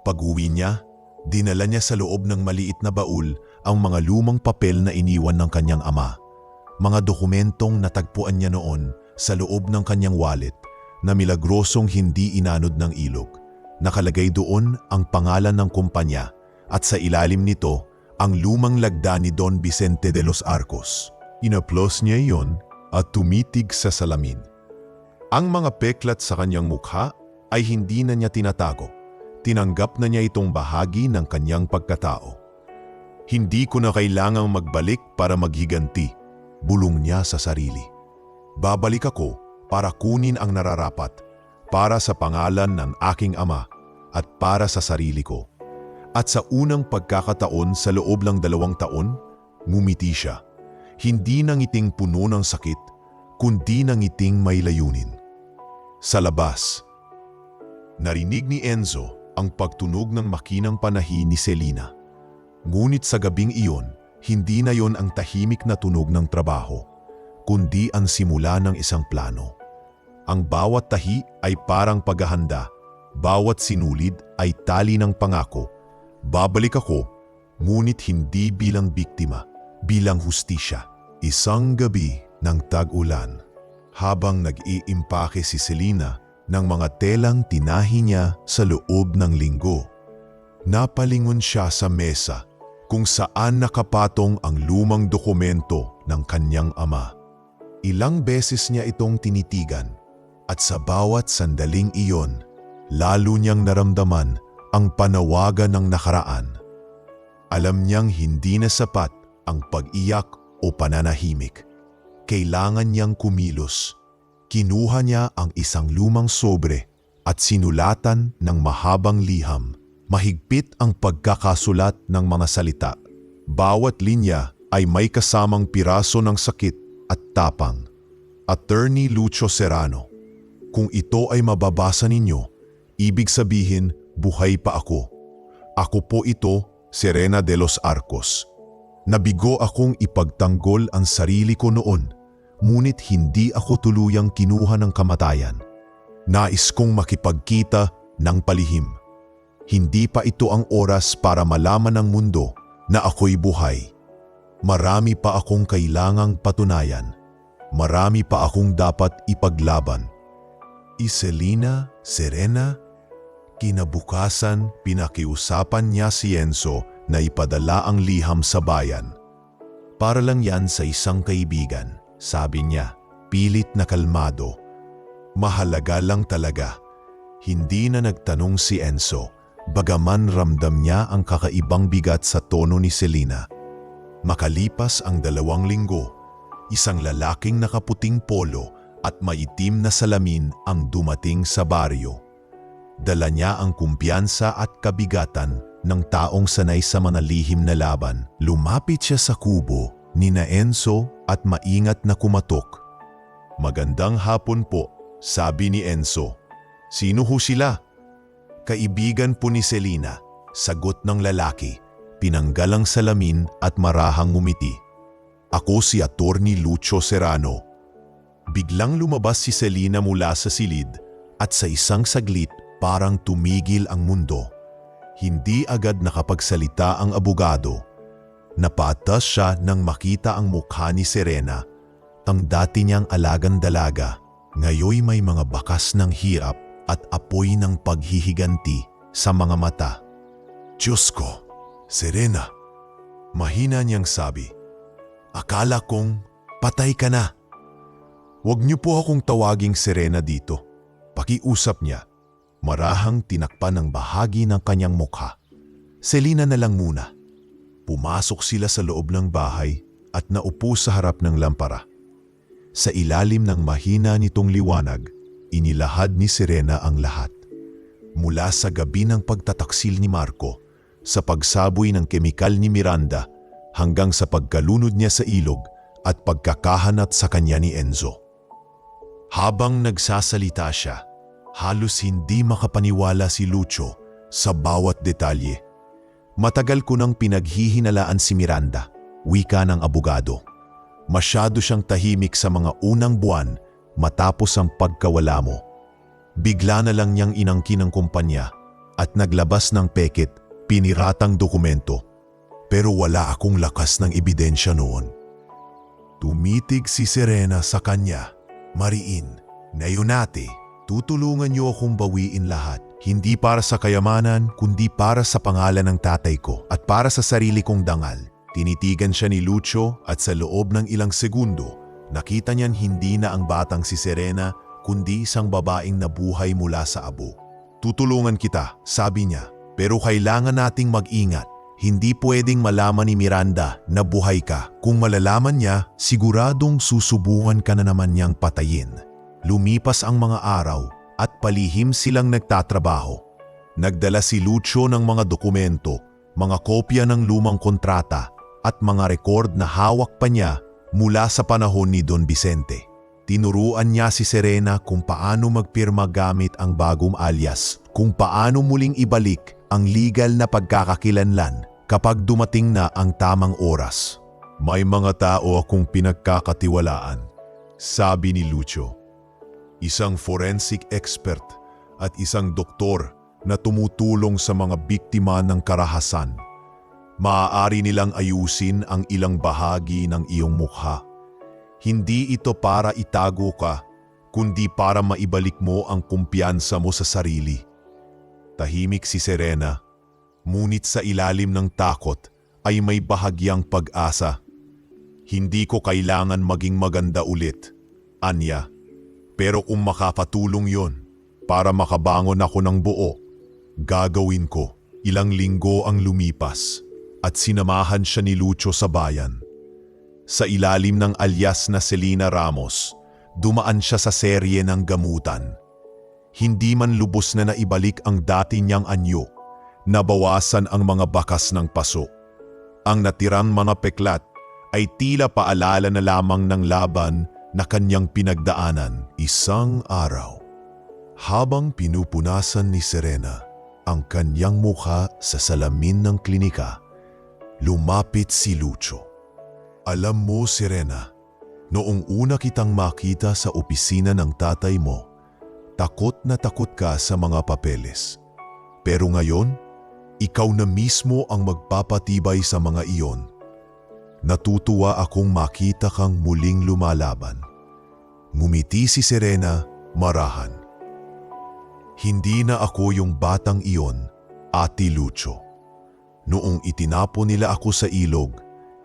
A: Pag-uwi niya, dinala niya sa loob ng maliit na baul ang mga lumang papel na iniwan ng kanyang ama. Mga dokumentong natagpuan niya noon sa loob ng kanyang wallet na milagrosong hindi inanod ng ilog. Nakalagay doon ang pangalan ng kumpanya at sa ilalim nito ang lumang lagda ni Don Vicente de los Arcos. Inaplos niya iyon at tumitig sa salamin. Ang mga peklat sa kanyang mukha ay hindi na niya tinatago. Tinanggap na niya itong bahagi ng kanyang pagkatao. "Hindi ko na kailangang magbalik para maghiganti," bulong niya sa sarili. "Babalik ako para kunin ang nararapat, para sa pangalan ng aking ama at para sa sarili ko." At sa unang pagkakataon sa loob ng 2 taon, ngumiti siya. Hindi nangiting puno ng sakit, kundi nangiting may layunin. Sa labas, narinig ni Enzo ang pagtunog ng makinang panahi ni Selina. Ngunit sa gabing iyon, hindi na yon ang tahimik na tunog ng trabaho, kundi ang simula ng isang plano. Ang bawat tahi ay parang paghahanda, bawat sinulid ay tali ng pangako. "Babalik ako, ngunit hindi bilang biktima, bilang hustisya." Isang gabi ng tag-ulan, habang nag-iimpake si Selina ng mga telang tinahi niya sa loob ng linggo, napalingon siya sa mesa, kung saan nakapatong ang lumang dokumento ng kanyang ama. Ilang beses niya itong tinitigan at sa bawat sandaling iyon, lalo niyang naramdaman ang panawagan ng nakaraan. Alam niyang hindi na sapat ang pag-iyak o pananahimik. Kailangan niyang kumilos. Kinuha niya ang isang lumang sobre at sinulatan ng mahabang liham. Mahigpit ang pagkakasulat ng mga salita. Bawat linya ay may kasamang piraso ng sakit at tapang. Attorney Lucio Serrano, kung ito ay mababasa ninyo, ibig sabihin buhay pa ako. Ako po ito, Serena de los Arcos. Nabigo akong ipagtanggol ang sarili ko noon, ngunit hindi ako tuluyang kinuha ng kamatayan. Nais kong makipagkita ng palihim. Hindi pa ito ang oras para malaman ng mundo na ako'y buhay. Marami pa akong kailangang patunayan. Marami pa akong dapat ipaglaban. Iselina, Serena, kinabukasan pinakiusapan niya si Enzo na ipadala ang liham sa bayan. Para lang yan sa isang kaibigan, sabi niya, pilit na kalmado. Mahalaga lang talaga. Hindi na nagtanong si Enzo, bagaman ramdam niya ang kakaibang bigat sa tono ni Selena. Makalipas ang 2 linggo, isang lalaking nakaputing polo at maitim na salamin ang dumating sa baryo. Dala niya ang kumpiyansa at kabigatan ng taong sanay sa mga lihim na laban. Lumapit siya sa kubo ni na Enzo at maingat na kumatok. Magandang hapon po, sabi ni Enzo. Sino ho sila? Kaibigan po ni Selena, sagot ng lalaki, pinanggal ang salamin at marahang ngumiti. Ako si Attorney Lucio Serrano. Biglang lumabas si Selena mula sa silid at sa isang saglit parang tumigil ang mundo. Hindi agad nakapagsalita ang abogado. Napatas siya nang makita ang mukha ni Serena, ang dati niyang alagang dalaga. Ngayoy may mga bakas ng hirap at apoy ng paghihiganti sa mga mata. Diyos ko, Serena, mahina niyang sabi. Akala kong patay ka na. Huwag niyo po akong tawaging Serena dito. Pakiusap niya. Marahang tinakpan ng bahagi ng kanyang mukha. Selena na lang muna. Pumasok sila sa loob ng bahay at naupo sa harap ng lampara. Sa ilalim ng mahina nitong liwanag, inilahad ni Serena ang lahat. Mula sa gabi ng pagtataksil ni Marco, sa pagsaboy ng kemikal ni Miranda, hanggang sa pagkalunod niya sa ilog at pagkakahanat sa kanya ni Enzo. Habang nagsasalita siya, halos hindi makapaniwala si Lucio sa bawat detalye. Matagal ko nang pinaghihinalaan si Miranda, wika ng abogado. Masyado siyang tahimik sa mga unang buwan matapos ang pagkawala mo. Bigla na lang niyang inangkin ang kumpanya at naglabas ng peket, piniratang dokumento. Pero wala akong lakas ng ebidensya noon. Tumitig si Serena sa kanya. Mariin, Nayunate, tutulungan niyo akong bawiin lahat. Hindi para sa kayamanan, kundi para sa pangalan ng tatay ko at para sa sarili kong dangal. Tinitigan siya ni Lucio at sa loob ng ilang segundo, nakita niyan hindi na ang batang si Serena, kundi isang babaeng nabuhay mula sa abo. Tutulungan kita, sabi niya, pero kailangan nating mag-ingat. Hindi pwedeng malaman ni Miranda na buhay ka. Kung malalaman niya, siguradong susubukan ka na naman niyang patayin. Lumipas ang mga araw at palihim silang nagtatrabaho. Nagdala si Lucio ng mga dokumento, mga kopya ng lumang kontrata at mga rekord na hawak pa niya mula sa panahon ni Don Vicente. Tinuruan niya si Serena kung paano magpirma gamit ang bagong alias, kung paano muling ibalik ang legal na pagkakakilanlan kapag dumating na ang tamang oras. May mga tao akong pinagkakatiwalaan, sabi ni Lucio. Isang forensic expert at isang doktor na tumutulong sa mga biktima ng karahasan. Maaari nilang ayusin ang ilang bahagi ng iyong mukha. Hindi ito para itago ka, kundi para maibalik mo ang kumpiyansa mo sa sarili. Tahimik si Serena, ngunit sa ilalim ng takot ay may bahagyang pag-asa. Hindi ko kailangan maging maganda ulit, anya. Pero kung makapatulong yon para makabangon ako ng buo, gagawin ko. Ilang linggo ang lumipas at sinamahan siya ni Lucio sa bayan. Sa ilalim ng alias na Selena Ramos, dumaan siya sa serye ng gamutan. Hindi man lubos na naibalik ang dati niyang anyo, nabawasan ang mga bakas ng paso. Ang natirang mga peklat ay tila paalala na lamang ng laban na kanyang pinagdaanan. Isang araw, habang pinupunasan ni Serena ang kanyang mukha sa salamin ng klinika, lumapit si Lucio. Alam mo, Serena, noong una kitang makita sa opisina ng tatay mo, takot na takot ka sa mga papeles. Pero ngayon, ikaw na mismo ang magpapatibay sa mga iyon. Natutuwa akong makita kang muling lumalaban. Ngumiti si Serena, marahan. Hindi na ako yung batang iyon, Ate Lucio. Noong itinapon nila ako sa ilog,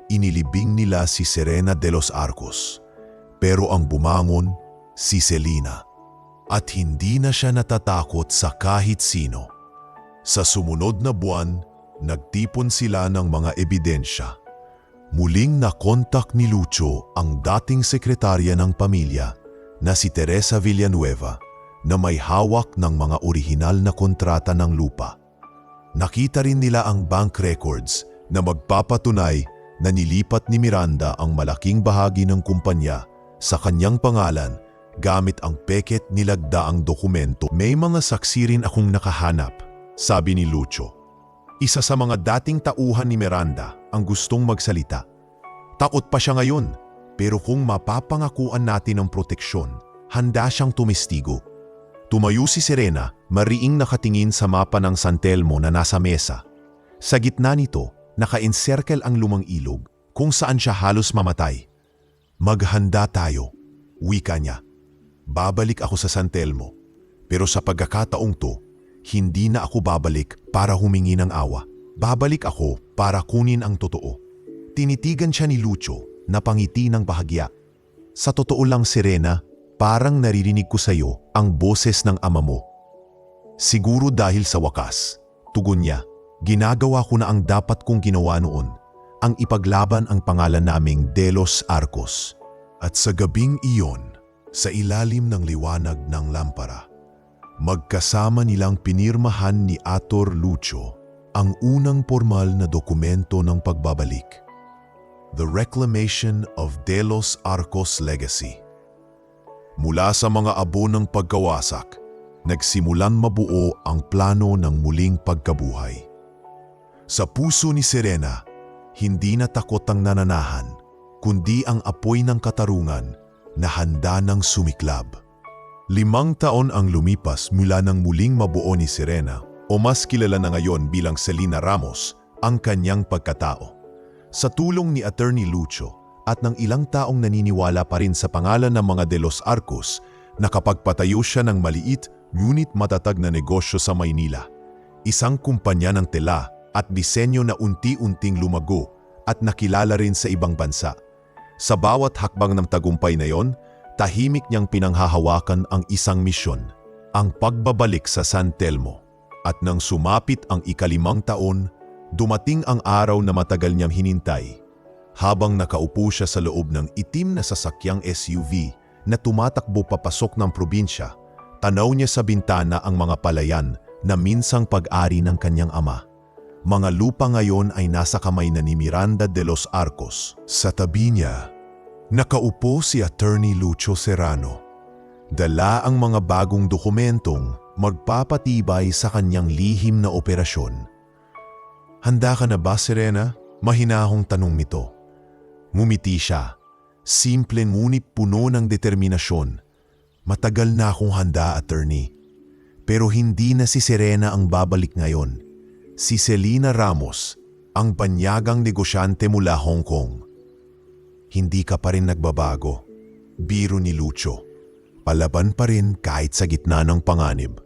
A: inilibing nila si Serena de los Arcos. Pero ang bumangon, si Selena. At hindi na siya natatakot sa kahit sino. Sa sumunod na buwan, nagtipon sila ng mga ebidensya. Muling nakontak ni Lucio ang dating sekretarya ng pamilya na si Teresa Villanueva, na may hawak ng mga orihinal na kontrata ng lupa. Nakita rin nila ang bank records na magpapatunay na nilipat ni Miranda ang malaking bahagi ng kumpanya sa kanyang pangalan gamit ang peket nilagdaang dokumento. May mga saksi rin akong nakahanap, sabi ni Lucio. Isa sa mga dating tauhan ni Miranda ang gustong magsalita. Takot pa siya ngayon, pero kung mapapangakuan natin ng proteksyon, handa siyang tumistigo. Tumayo si Serena, mariing nakatingin sa mapa ng San Telmo na nasa mesa. Sa gitna nito, naka-encircle ang lumang ilog kung saan siya halos mamatay. Maghanda tayo, wika niya. Babalik ako sa San Telmo, pero sa pagkakataong to, hindi na ako babalik para humingi ng awa. Babalik ako para kunin ang totoo. Tinitigan siya ni Lucio na pangiti ng bahagya. Sa totoo lang, Serena, parang naririnig ko sa iyo ang boses ng ama mo. Siguro dahil sa wakas, tugon niya, ginagawa ko na ang dapat kong ginawa noon, ang ipaglaban ang pangalan naming De Los Arcos. At sa gabing iyon, sa ilalim ng liwanag ng lampara, magkasama nilang pinirmahan ni Ator Lucio ang unang formal na dokumento ng pagbabalik. The Reclamation of De Los Arcos Legacy. Mula sa mga abo ng pagkawasak, nagsimulan mabuo ang plano ng muling pagkabuhay. Sa puso ni Serena, hindi na takot ang nananahan, kundi ang apoy ng katarungan na handa ng sumiklab. 5 taon ang lumipas mula nang muling mabuo ni Serena, o mas kilala na ngayon bilang Selena Ramos, ang kanyang pagkatao. Sa tulong ni Attorney Lucio, at ng ilang taong naniniwala pa rin sa pangalan ng mga De Los Arcos, nakapagpatayo siya ng maliit ngunit matatag na negosyo sa Maynila. Isang kumpanya ng tela at disenyo na unti-unting lumago at nakilala rin sa ibang bansa. Sa bawat hakbang ng tagumpay na yon, tahimik niyang pinanghahawakan ang isang misyon, ang pagbabalik sa San Telmo. At nang sumapit ang ika-5 taon, dumating ang araw na matagal niyang hinintay. Habang nakaupo siya sa loob ng itim na sasakyang SUV na tumatakbo papasok ng probinsya, tanaw niya sa bintana ang mga palayan na minsang pag-ari ng kanyang ama. Mga lupa ngayon ay nasa kamay na ni Miranda de los Arcos. Sa tabi niya, nakaupo si Attorney Lucio Serrano. Dala ang mga bagong dokumentong magpapatibay sa kanyang lihim na operasyon. Handa ka na ba, Serena? Mahinahong tanong nito. Ngumiti siya, simple ngunit puno ng determinasyon. Matagal na akong handa, Attorney. Pero hindi na si Serena ang babalik ngayon. Si Selena Ramos, ang banyagang negosyante mula Hong Kong. Hindi ka pa rin nagbabago, biro ni Lucio. Palaban pa rin kahit sa gitna ng panganib.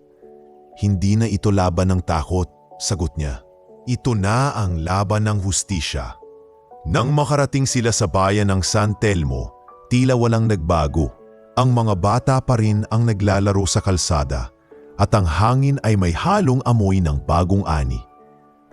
A: Hindi na ito laban ng takot, sagot niya. Ito na ang laban ng hustisya. Nang makarating sila sa bayan ng San Telmo, tila walang nagbago. Ang mga bata pa rin ang naglalaro sa kalsada at ang hangin ay may halong amoy ng bagong ani.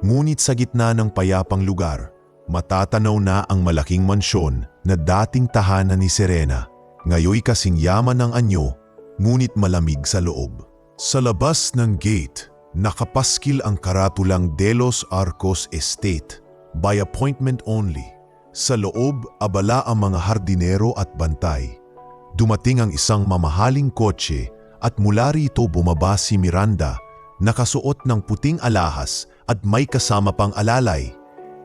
A: Ngunit sa gitna ng payapang lugar, matatanaw na ang malaking mansyon na dating tahanan ni Serena. Ngayoy kasing yaman ng anyo, ngunit malamig sa loob. Sa labas ng gate, nakapaskil ang karatulang De Los Arcos Estate. By appointment only. Sa loob, abala ang mga hardinero at bantay. Dumating ang isang mamahaling kotse at mula rito bumaba si Miranda, nakasuot ng puting alahas at may kasama pang alalay.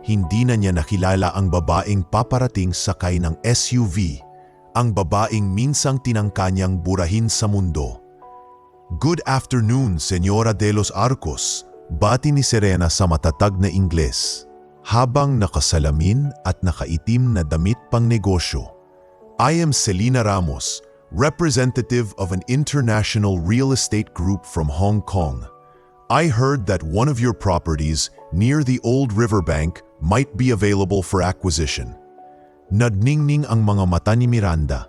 A: Hindi na niya nakilala ang babaeng paparating sakay ng SUV, ang babaeng minsang tinangka niyang burahin sa mundo. "Good afternoon, Señora De Los Arcos," bati ni Serena sa matatag na Ingles. Habang nakasalamin at nakaitim na damit pang negosyo. "I am Selena Ramos, representative of an international real estate group from Hong Kong. I heard that one of your properties near the old riverbank might be available for acquisition." Nadningning ang mga mata ni Miranda.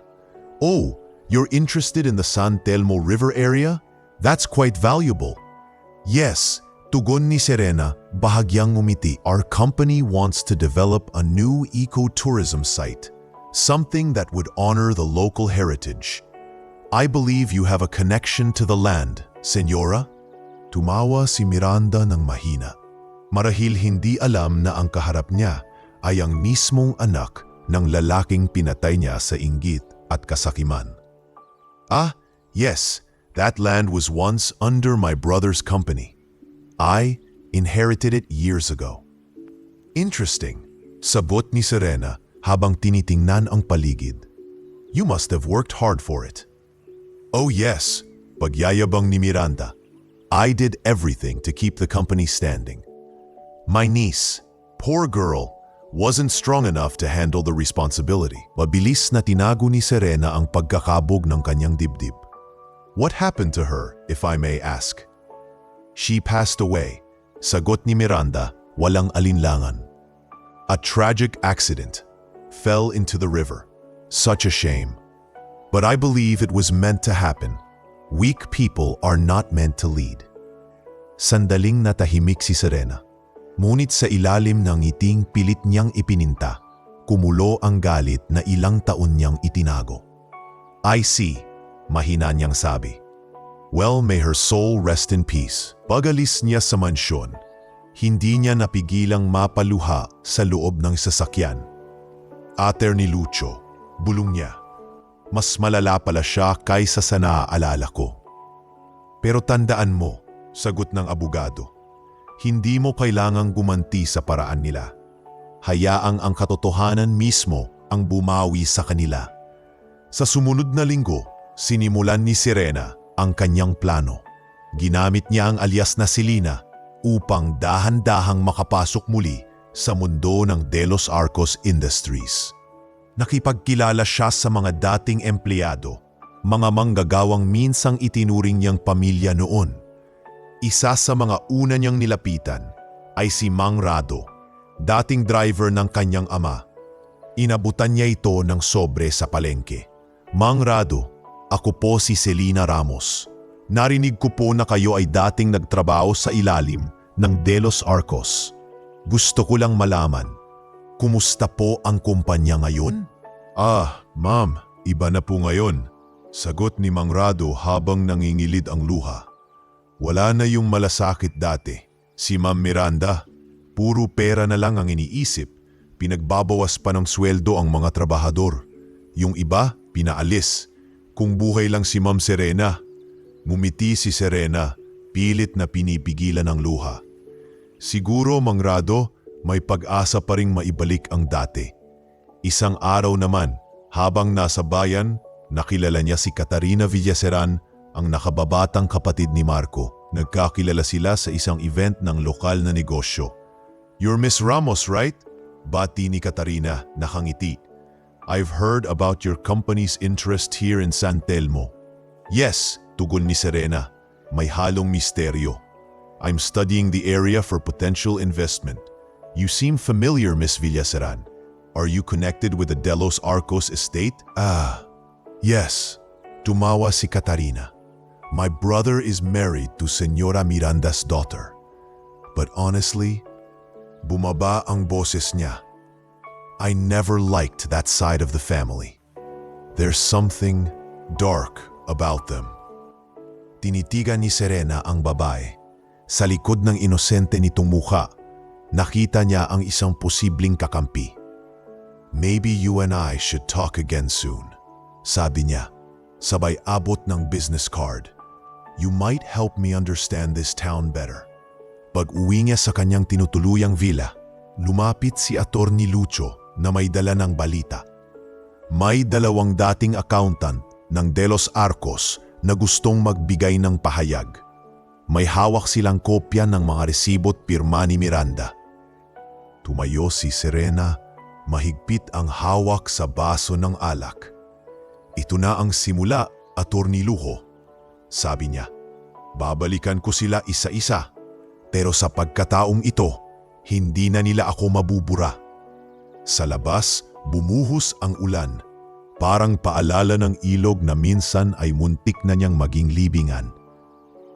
A: "Oh, you're interested in the San Telmo River area? That's quite valuable." "Yes," tugon ni Serena, bahagyang ngumiti. "Our company wants to develop a new ecotourism site, something that would honor the local heritage. I believe you have a connection to the land, Señora?" Tumawa si Miranda ng mahina. Marahil hindi alam na ang kaharap niya ay ang mismong anak ng lalaking pinatay niya sa inggit at kasakiman. "Ah, yes, that land was once under my brother's company. I inherited it years ago." "Interesting," sabot ni Serena habang tinitingnan ang paligid. "You must have worked hard for it." "Oh yes," pagyayabang ni Miranda. "I did everything to keep the company standing. My niece, poor girl, wasn't strong enough to handle the responsibility." Mabilis na tinago ni Serena ang pagkakabog ng kanyang dibdib. "What happened to her, if I may ask?" "She passed away," sagot ni Miranda, walang alinlangan. "A tragic accident. Fell into the river. Such a shame. But I believe it was meant to happen. Weak people are not meant to lead." Sandaling natahimik si Serena. Ngunit sa ilalim ng ngiting pilit niyang ipininta, kumulo ang galit na ilang taon niyang itinago. "I see," mahina niyang sabi. "Well, may her soul rest in peace." Pagalis niya sa mansyon, hindi niya napigilang mapaluha sa loob ng sasakyan. "Ater ni Lucio," bulong niya. "Mas malala pala siya kaysa sa naaalala ko." "Pero tandaan mo," sagot ng abogado, "hindi mo kailangang gumanti sa paraan nila. Hayaang ang katotohanan mismo ang bumawi sa kanila." Sa sumunod na linggo, sinimulan ni Serena ang kanyang plano. Ginamit niya ang alias na Selena upang dahan-dahang makapasok muli sa mundo ng De Los Arcos Industries. Nakipagkilala siya sa mga dating empleyado, mga manggagawang minsang itinuring niyang pamilya noon. Isa sa mga una niyang nilapitan ay si Mang Rado, dating driver ng kanyang ama. Inabutan niya ito ng sobre sa palengke. "Mang Rado, ako po si Selena Ramos. Narinig ko po na kayo ay dating nagtrabaho sa ilalim ng De Los Arcos. Gusto ko lang malaman, kumusta po ang kumpanya ngayon?" "Ah, ma'am, iba na po ngayon," sagot ni Mang Rado habang nangingilid ang luha. "Wala na yung malasakit dati. Si Ma'am Miranda, puro pera na lang ang iniisip. Pinagbabawas pa ng sweldo ang mga trabahador. Yung iba, pinaalis. Kung buhay lang si Ma'am Serena." Ngumiti si Serena, pilit na pinipigilan ang luha. "Siguro, Mang Rado, may pag-asa pa ring maibalik ang dati." Isang araw naman, habang nasa bayan, nakilala niya si Catarina Villaseran, ang nakababatang kapatid ni Marco. Nagkakilala sila sa isang event ng lokal na negosyo. "You're Miss Ramos, right?" bati ni Catarina, nakangiti. "I've heard about your company's interest here in San Telmo." "Yes," tugon ni Serena, may halong misteryo. I'm studying the area for potential investment. You seem familiar, Miss Villaseran. Are you connected with the Delos Arcos estate? Yes. Tumawa si Katarina. My brother is married to Señora Miranda's daughter. But honestly, bumaba ang boses niya. I never liked that side of the family. There's something dark about them. Tinitigan ni Serena ang babae. Sa likod ng inosente nitong mukha, nakita niya ang isang posibleng kakampi. Maybe you and I should talk again soon, sabi niya, sabay abot ng business card. You might help me understand this town better. Pag-uwi niya sa kanyang tinutuluyang villa, lumapit si Attorney Lucho na may dala ng balita. May dalawang dating accountant ng Delos Arcos na gustong magbigay ng pahayag. May hawak silang kopya ng mga resibo't pirma ni Miranda. Tumayo si Serena, mahigpit ang hawak sa baso ng alak. Ito na ang simula, Attorney Lujo. Sabi niya, babalikan ko sila isa-isa. Pero sa pagkataong ito, hindi na nila ako mabubura. Sa labas, bumuhos ang ulan. Parang paalala ng ilog na minsan ay muntik na niyang maging libingan.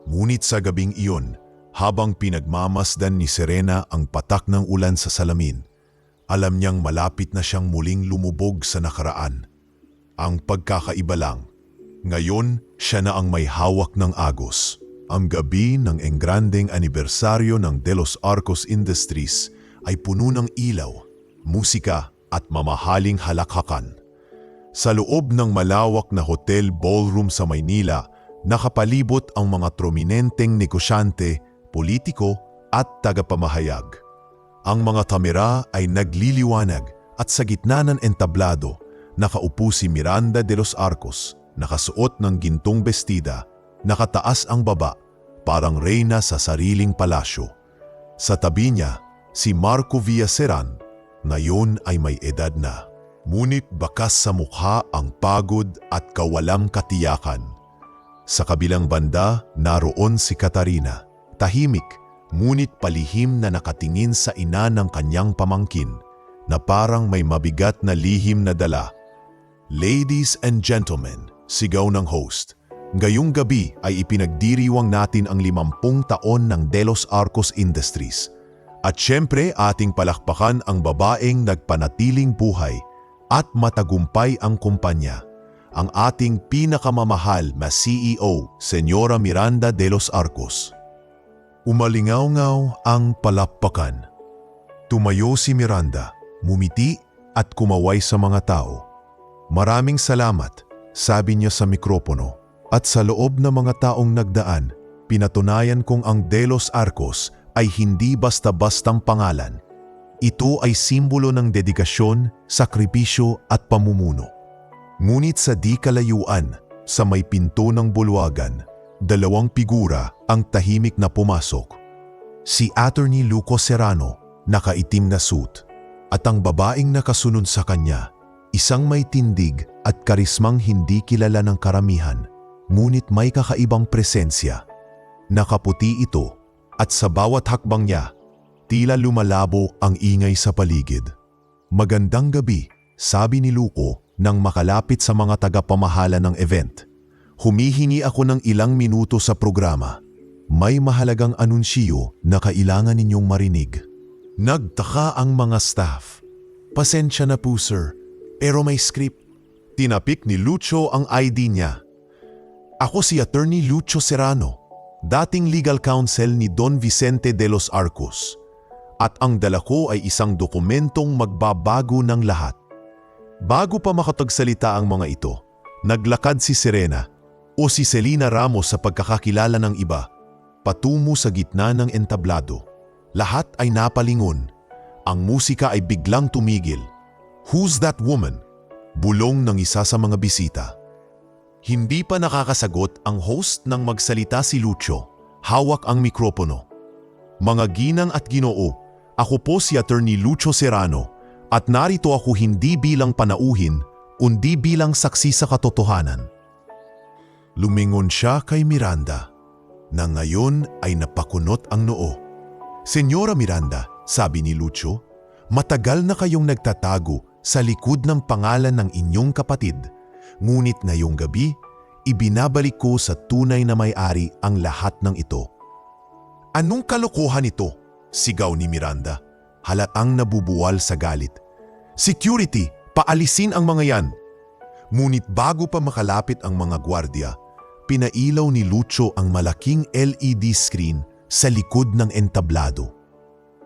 A: Ngunit sa gabing iyon, habang pinagmamasdan ni Serena ang patak ng ulan sa salamin, alam niyang malapit na siyang muling lumubog sa nakaraan. Ang pagkakaiba lang, ngayon siya na ang may hawak ng agos. Ang gabi ng engrandeng anibersaryo ng Delos Arcos Industries ay puno ng ilaw, musika at mamahaling halakhakan. Sa loob ng malawak na hotel ballroom sa Maynila, nakapalibot ang mga prominenteng negosyante, politiko at tagapamahayag. Ang mga kamera ay nagliliwanag at sa gitna ng entablado, nakaupo si Miranda de los Arcos, nakasuot ng gintong bestida, nakataas ang baba, parang reyna sa sariling palasyo. Sa tabi niya, si Marco Villaseran, ngayon ay may edad na. Ngunit bakas sa mukha ang pagod at kawalang katiyakan. Sa kabilang banda, naroon si Katarina, tahimik, ngunit palihim na nakatingin sa ina ng kanyang pamangkin, na parang may mabigat na lihim na dala. Ladies and gentlemen, sigaw ng host. Ngayong gabi ay ipinagdiriwang natin ang 50 taon ng Delos Arcos Industries. At syempre ating palakpakan ang babaeng nagpanatiling buhay at matagumpay ang kumpanya, ang ating pinakamamahal na CEO, Señora Miranda de los Arcos. Umalingaw-ngaw ang palakpakan. Tumayo si Miranda, mumiti at kumaway sa mga tao. Maraming salamat, sabi niya sa mikropono. At sa loob ng mga taong nagdaan, pinatunayan kong ang Delos Arcos ay hindi basta-bastang pangalan. Ito ay simbolo ng dedikasyon, sakripisyo at pamumuno. Ngunit sa di kalayuan, sa may pinto ng bulwagan, dalawang figura ang tahimik na pumasok. Si Attorney Luco Serrano, nakaitim na suit, at ang babaeng nakasunod sa kanya, isang may tindig at karismang hindi kilala ng karamihan, ngunit may kakaibang presensya. Nakaputi ito at sa bawat hakbang niya, tila lumalabo ang ingay sa paligid. Magandang gabi, sabi ni Luco nang makalapit sa mga tagapamahala ng event. Humihingi ako ng ilang minuto sa programa. May mahalagang anunsyo na kailangan ninyong marinig. Nagtaka ang mga staff. Pasensya na po sir, pero may script. Tinapik ni Lucho ang ID niya. Ako si Attorney Lucho Serrano, dating legal counsel ni Don Vicente de los Arcos. At ang dala ko ay isang dokumentong magbabago ng lahat. Bago pa makapagsalita ang mga ito, naglakad si Serena o si Selena Ramos sa pagkakakilala ng iba, patungo sa gitna ng entablado. Lahat ay napalingon. Ang musika ay biglang tumigil. Who's that woman? Bulong ng isa sa mga bisita. Hindi pa nakakasagot ang host nang magsalita si Lucho. Hawak ang mikropono. Mga ginang at ginoo, ako po si Attorney Lucho Serrano at narito ako hindi bilang panauhin, kundi bilang saksi sa katotohanan. Lumingon siya kay Miranda. na ngayon ay napakunot ang noo. Senyora Miranda, sabi ni Lucio, matagal na kayong nagtatago sa likod ng pangalan ng inyong kapatid. Ngunit ngayong gabi, ibinabalik ko sa tunay na may-ari ang lahat ng ito. Anong kalokohan ito? Sigaw ni Miranda, halatang nabubuwal sa galit. Security, paalisin ang mga yan! Ngunit bago pa makalapit ang mga gwardya, pinailaw ni Lucio ang malaking LED screen sa likod ng entablado.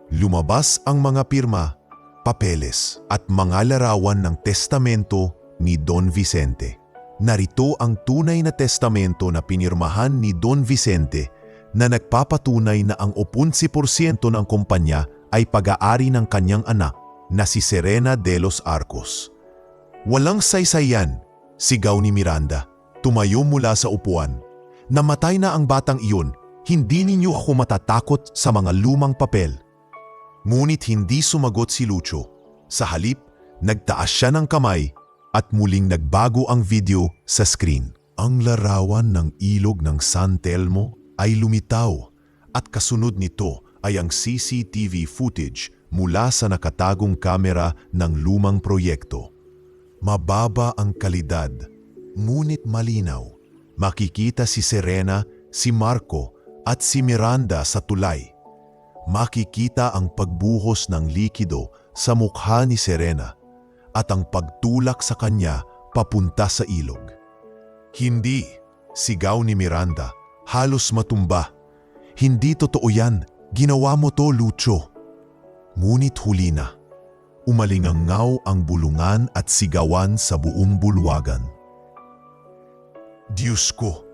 A: Lumabas ang mga pirma, papeles at mga larawan ng testamento ni Don Vicente. Narito ang tunay na testamento na pinirmahan ni Don Vicente na nagpapatunay na ang 11% ng kumpanya ay pag-aari ng kanyang anak na si Serena de los Arcos. Walang saysayan, sigaw ni Miranda. Tumayo mula sa upuan. Namatay na ang batang iyon, hindi ninyo ako matatakot sa mga lumang papel. Ngunit hindi sumagot si Lucio. Sa halip, nagtaas siya ng kamay at muling nagbago ang video sa screen. Ang larawan ng ilog ng San Telmo ay lumitaw at kasunod nito ay ang CCTV footage mula sa nakatagong kamera ng lumang proyekto. Mababa ang kalidad, ngunit malinaw. Makikita si Serena, si Marco at si Miranda sa tulay. Makikita ang pagbuhos ng likido sa mukha ni Serena at ang pagtulak sa kanya papunta sa ilog. Hindi, sigaw ni Miranda, halos matumba. Hindi totoo yan, ginawa mo to, Lucio. Ngunit huli na. Umalingangaw ang bulungan at sigawan sa buong bulwagan. Diyos ko,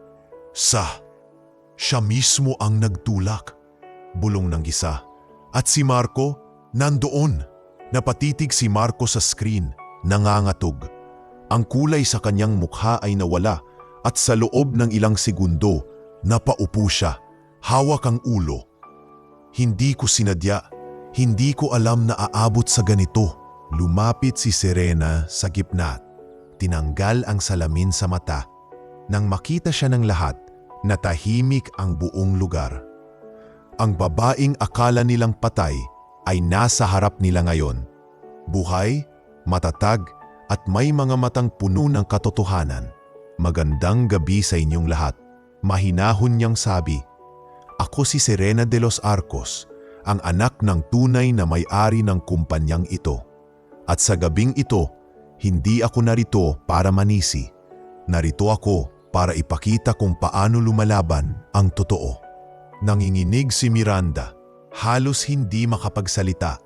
A: siya mismo ang nagtulak, bulong ng isa. At si Marco, nandoon. Napatitig si Marco sa screen, nangangatog. Ang kulay sa kanyang mukha ay nawala at sa loob ng ilang segundo, napaupo siya, hawak ang ulo. Hindi ko sinadya, hindi ko alam na aabot sa ganito. Lumapit si Serena sa gitna, tinanggal ang salamin sa mata. Nang makita siya ng lahat, natahimik ang buong lugar. Ang babaeng akala nilang patay ay nasa harap nila ngayon. Buhay, matatag at may mga matang puno ng katotohanan. Magandang gabi sa inyong lahat. Mahinahon niyang sabi, ako si Serena de los Arcos, ang anak ng tunay na may-ari ng kumpanyang ito. At sa gabing ito, hindi ako narito para manisi. Narito ako para ipakita kung paano lumalaban ang totoo. Nanginginig si Miranda, halos hindi makapagsalita.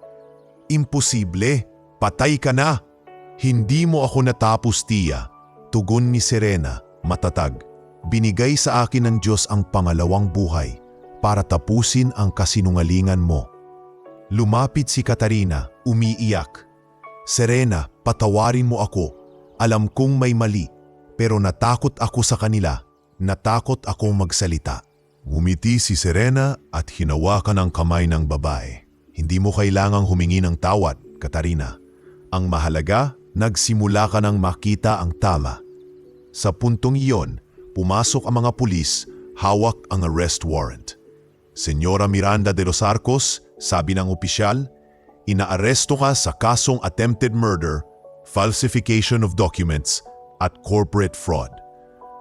A: Imposible, patay ka na! Hindi mo ako natapos, tiya. Tugon ni Serena, matatag. Binigay sa akin ng Diyos ang pangalawang buhay para tapusin ang kasinungalingan mo. Lumapit si Katarina, umiiyak. Serena, patawarin mo ako. Alam kong may mali, pero natakot ako sa kanila. Natakot akong magsalita. Ngumiti si Serena at hinawakan ang kamay ng babae. Hindi mo kailangang humingi ng tawad, Katarina. Ang mahalaga, nagsimula ka nang makita ang tama. Sa puntong iyon, pumasok ang mga pulis, hawak ang arrest warrant. Senyora Miranda de los Arcos, sabi ng opisyal, inaaresto ka sa kasong attempted murder, falsification of documents, at corporate fraud.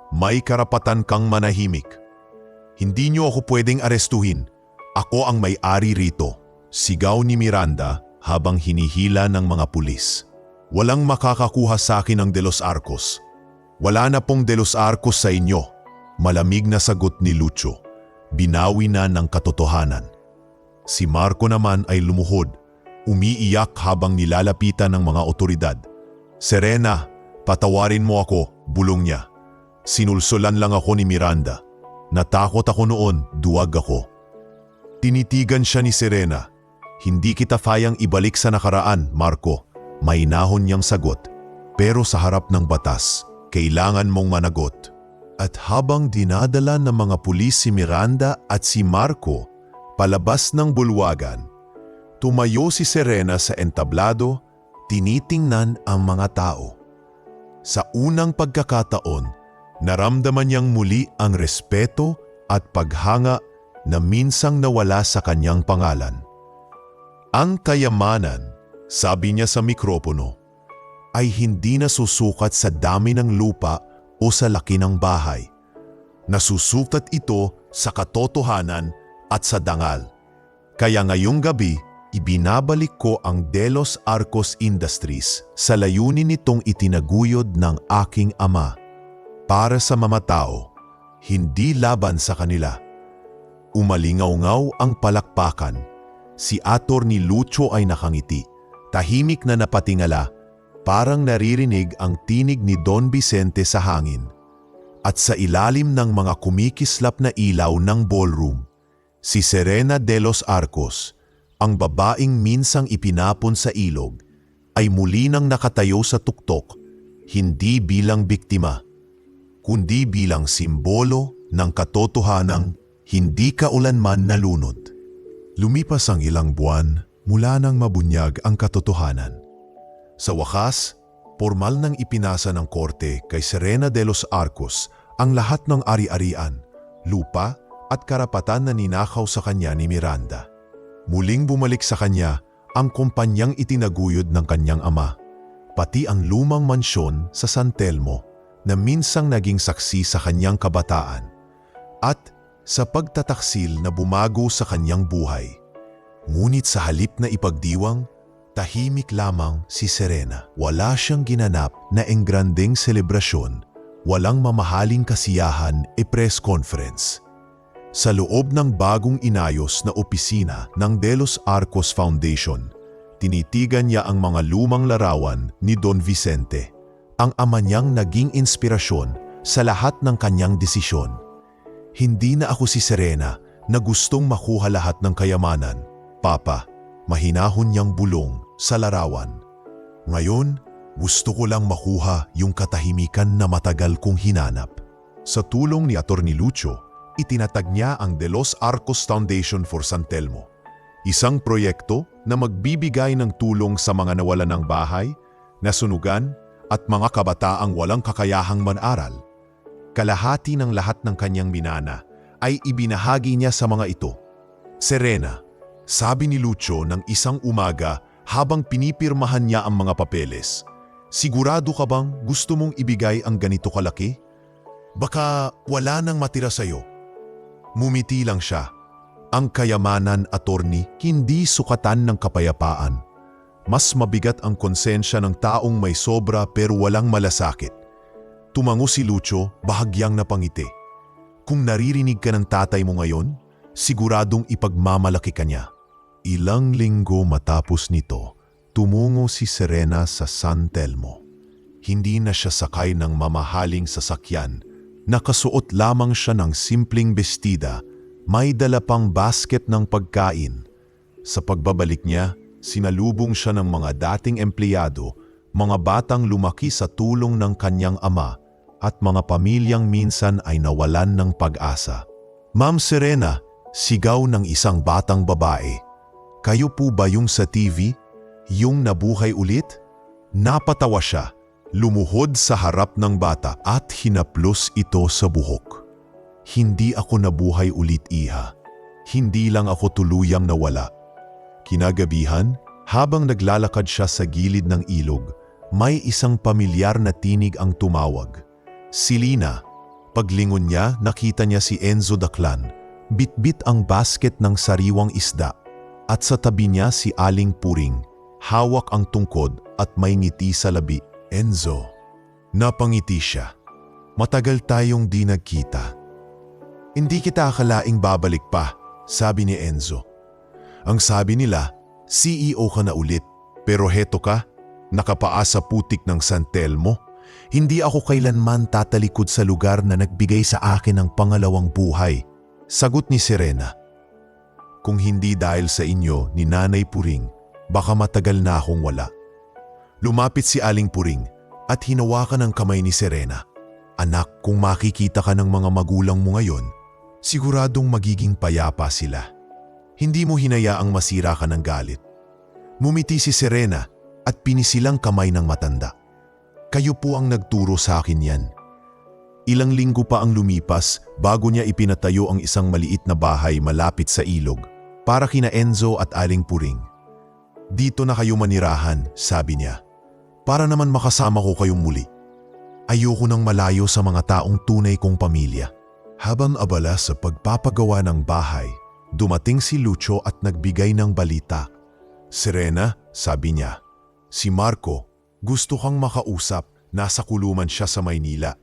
A: May karapatan kang manahimik. Hindi niyo ako pwedeng arestuhin. Ako ang may-ari rito. Sigaw ni Miranda habang hinihila ng mga pulis. Walang makakakuha sa akin ng De Los Arcos. Wala na pong De Los Arcos sa inyo. Malamig na sagot ni Lucio. Binawi na ng katotohanan. Si Marco naman ay lumuhod. Umiiyak habang nilalapitan ng mga otoridad. Serena, patawarin mo ako, bulong niya. Sinulsulan lang ako ni Miranda. Natakot ako noon, duwag ako. Tinitigan siya ni Serena. Hindi kita fayang ibalik sa nakaraan, Marco. Mainahon niyang sagot. Pero sa harap ng batas, kailangan mong managot. At habang dinadala ng mga pulis si Miranda at si Marco palabas ng bulwagan, tumayo si Serena sa entablado, tinitingnan ang mga tao. Sa unang pagkakataon, naramdaman niyang muli ang respeto at paghanga na minsang nawala sa kanyang pangalan. Ang kayamanan, sabi niya sa mikropono, ay hindi nasusukat sa dami ng lupa o sa laki ng bahay. Nasusukat ito sa katotohanan at sa dangal. Kaya ngayong gabi, ibinabalik ko ang De Los Arcos Industries sa layunin nitong itinaguyod ng aking ama. Para sa mamatao, hindi laban sa kanila. Umalingaw-ngaw ang palakpakan. Si Atty. Lucio ay nakangiti, tahimik na napatingala, parang naririnig ang tinig ni Don Vicente sa hangin. At sa ilalim ng mga kumikislap na ilaw ng ballroom, si Serena de los Arcos, ang babaeng minsang ipinapon sa ilog, ay muli nang nakatayo sa tuktok, hindi bilang biktima, kundi bilang simbolo ng katotohanang hindi kaulanman nalunod. Lumipas ang ilang buwan mula nang mabunyag ang katotohanan. Sa wakas, formal nang ipinasa ng korte kay Serena de los Arcos ang lahat ng ari-arian, lupa at karapatan na ninakaw sa kanya ni Miranda. Muling bumalik sa kanya ang kumpanyang itinaguyod ng kanyang ama, pati ang lumang mansyon sa San Telmo na minsang naging saksi sa kanyang kabataan at sa pagtataksil na bumago sa kanyang buhay. Ngunit sa halip na ipagdiwang, tahimik lamang si Serena. Wala siyang ginanap na enggrandeng selebrasyon, walang mamahaling kasiyahan e press conference. Sa loob ng bagong inayos na opisina ng De Los Arcos Foundation, tinitigan niya ang mga lumang larawan ni Don Vicente, ang ama niyang naging inspirasyon sa lahat ng kanyang desisyon. Hindi na ako si Serena na gustong makuha lahat ng kayamanan, Papa, mahinahon niyang bulong sa larawan. Ngayon, gusto ko lang makuha yung katahimikan na matagal kong hinanap. Sa tulong ni Atty. Lucio, itinatag niya ang De Los Arcos Foundation for San Telmo, isang proyekto na magbibigay ng tulong sa mga nawalan ng bahay, nasunugan at mga kabataang walang kakayahang man-aral. Kalahati ng lahat ng kanyang minana ay ibinahagi niya sa mga ito. Serena, sabi ni Lucio ng isang umaga habang pinipirmahan niya ang mga papeles, sigurado ka bang gusto mong ibigay ang ganito kalaki? Baka wala nang matira sa'yo. Mumiti lang siya. Ang kayamanan, attorney, hindi sukatan ng kapayapaan. Mas mabigat ang konsensya ng taong may sobra pero walang malasakit. Tumango si Lucio, bahagyang napangiti. Kung naririnig ka ng tatay mo ngayon, siguradong ipagmamalaki ka niya. Ilang linggo matapos nito, tumungo si Serena sa San Telmo. Hindi na siya sakay ng mamahaling sasakyan. Nakasuot lamang siya ng simpleng bestida, may dala pang basket ng pagkain. Sa pagbabalik niya, sinalubong siya ng mga dating empleyado, mga batang lumaki sa tulong ng kanyang ama, at mga pamilyang minsan ay nawalan ng pag-asa. Ma'am Serena, sigaw ng isang batang babae. Kayo po ba yung sa TV? Yung nabuhay ulit? Napatawa siya. Lumuhod sa harap ng bata at hinaplos ito sa buhok. Hindi ako nabuhay ulit, iha. Hindi lang ako tuluyang nawala. Kinagabihan, habang naglalakad siya sa gilid ng ilog, may isang pamilyar na tinig ang tumawag. Si Lina. Paglingon niya, nakita niya si Enzo Daclan. Bitbit ang basket ng sariwang isda. At sa tabi niya si Aling Puring. Hawak ang tungkod at may ngiti sa labi. Enzo. Napangiti siya. Matagal tayong di nagkita. Hindi kita akalaing babalik pa, sabi ni Enzo. Ang sabi nila, CEO ka na ulit. Pero heto ka, nakapaa sa putik ng San Telmo. Hindi ako kailanman tatalikod sa lugar na nagbigay sa akin ng pangalawang buhay. Sagot ni Serena. Kung hindi dahil sa inyo ni Nanay Puring, baka matagal na akong wala. Lumapit si Aling Puring at hinawakan ang kamay ni Serena. Anak, kung makikita ka ng mga magulang mo ngayon, siguradong magiging payapa sila. Hindi mo hinayaang masira ka ng galit. Mumiti si Serena at pinisilang kamay ng matanda. Kayo po ang nagturo sa akin yan. Ilang linggo pa ang lumipas bago niya ipinatayo ang isang maliit na bahay malapit sa ilog para kina Enzo at Aling Puring. Dito na kayo manirahan, sabi niya. Para naman makasama ko kayong muli. Ayoko nang malayo sa mga taong tunay kong pamilya. Habang abala sa pagpapagawa ng bahay, dumating si Lucio at nagbigay ng balita. Serena, sabi niya, si Marco, gusto kang makausap, nasa kulungan siya sa Maynila.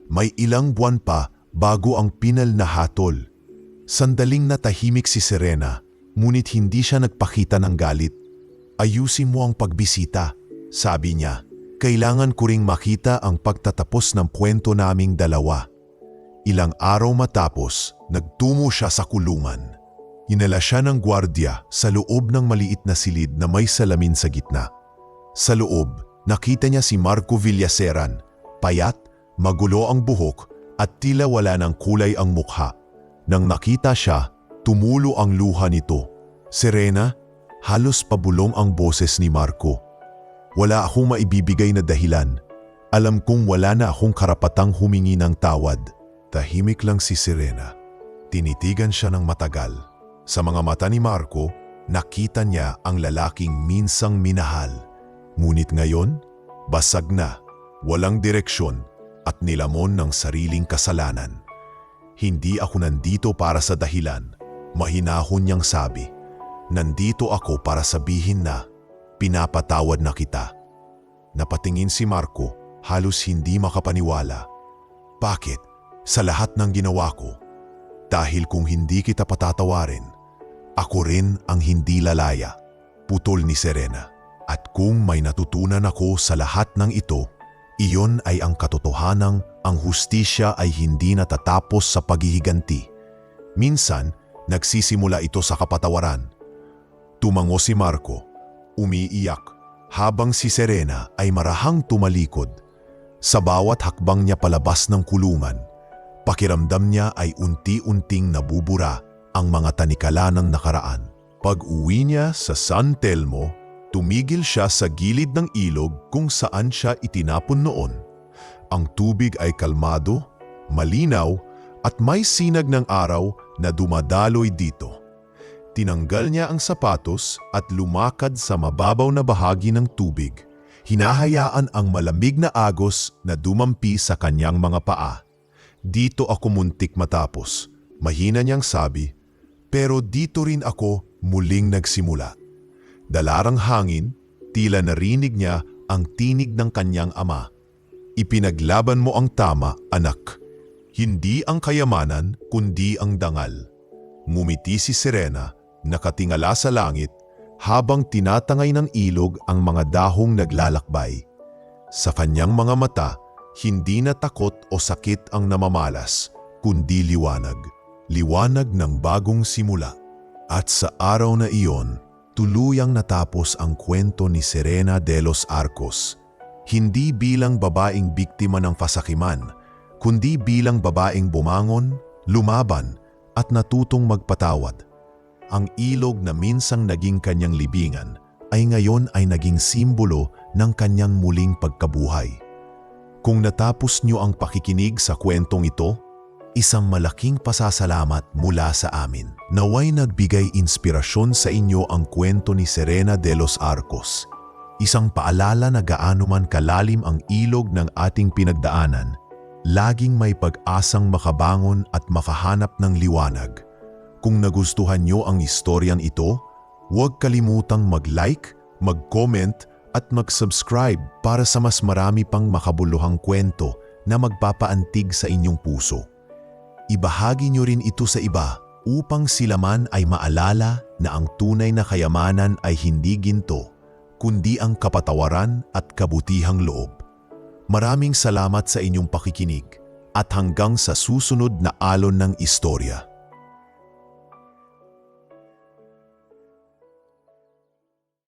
A: May ilang buwan pa bago ang pinal na hatol. Sandaling natahimik si Serena, ngunit hindi siya nagpakita ng galit. Ayusin mo ang pagbisita, sabi niya. Kailangan ko ring makita ang pagtatapos ng kwento naming dalawa. Ilang araw matapos, nagtungo siya sa kulungan. Inala siya ng gwardiya sa loob ng maliit na silid na may salamin sa gitna. Sa loob, nakita niya si Marco Villaseran, payat, magulo ang buhok at tila wala ng kulay ang mukha. Nang nakita siya, tumulo ang luha nito. Serena, halos pabulong ang boses ni Marco. Wala akong maibibigay na dahilan. Alam kong wala na akong karapatang humingi ng tawad. Tahimik lang si Serena. Tinitigan siya ng matagal. Sa mga mata ni Marco, nakita niya ang lalaking minsang minahal. Ngunit ngayon, basag na, walang direksyon at nilamon ng sariling kasalanan. Hindi ako nandito para sa dahilan, mahinahon niyang sabi. Nandito ako para sabihin na pinapatawad na kita. Napatingin si Marco, halos hindi makapaniwala. Bakit? Sa lahat ng ginawa ko. Dahil kung hindi kita patatawarin, ako rin ang hindi lalaya. Putol ni Serena. At kung may natutunan ako sa lahat ng ito, iyon ay ang katotohanang ang hustisya ay hindi natatapos sa paghihiganti. Minsan, nagsisimula ito sa kapatawaran. Tumango si Marco, umiiyak, habang si Serena ay marahang tumalikod. Sa bawat hakbang niya palabas ng kulungan, pakiramdam niya ay unti-unting nabubura ang mga tanikala ng nakaraan. Pag-uwi niya sa San Telmo, tumigil siya sa gilid ng ilog kung saan siya itinapon noon. Ang tubig ay kalmado, malinaw at may sinag ng araw na dumadaloy dito. Tinanggal niya ang sapatos at lumakad sa mababaw na bahagi ng tubig. Hinahayaan ang malamig na agos na dumampi sa kanyang mga paa. Dito ako muntik matapos, mahina niyang sabi, pero dito rin ako muling nagsimula. Dalarang hangin, tila narinig niya ang tinig ng kanyang ama. Ipinaglaban mo ang tama, anak. Hindi ang kayamanan, kundi ang dangal. Ngumiti si Serena, nakatingala sa langit, habang tinatangay ng ilog ang mga dahong naglalakbay. Sa kanyang mga mata, hindi na takot o sakit ang namamalas, kundi liwanag. Liwanag ng bagong simula. At sa araw na iyon, tuluyang natapos ang kwento ni Serena de los Arcos. Hindi bilang babaeng biktima ng kasakiman, kundi bilang babaeng bumangon, lumaban at natutong magpatawad. Ang ilog na minsang naging kanyang libingan ay ngayon ay naging simbolo ng kanyang muling pagkabuhay. Kung natapos niyo ang pakikinig sa kwentong ito, isang malaking pasasalamat mula sa amin. Naway nagbigay inspirasyon sa inyo ang kwento ni Serena de los Arcos. Isang paalala na gaano man kalalim ang ilog ng ating pinagdaanan, laging may pag-asang makabangon at makahanap ng liwanag. Kung nagustuhan nyo ang istoryang ito, huwag kalimutang mag-like, mag-comment at mag-subscribe para sa mas marami pang makabuluhang kwento na magpapaantig sa inyong puso. Ibahagi nyo rin ito sa iba upang sila man ay maalala na ang tunay na kayamanan ay hindi ginto, kundi ang kapatawaran at kabutihang loob. Maraming salamat sa inyong pakikinig at hanggang sa susunod na alon ng istorya.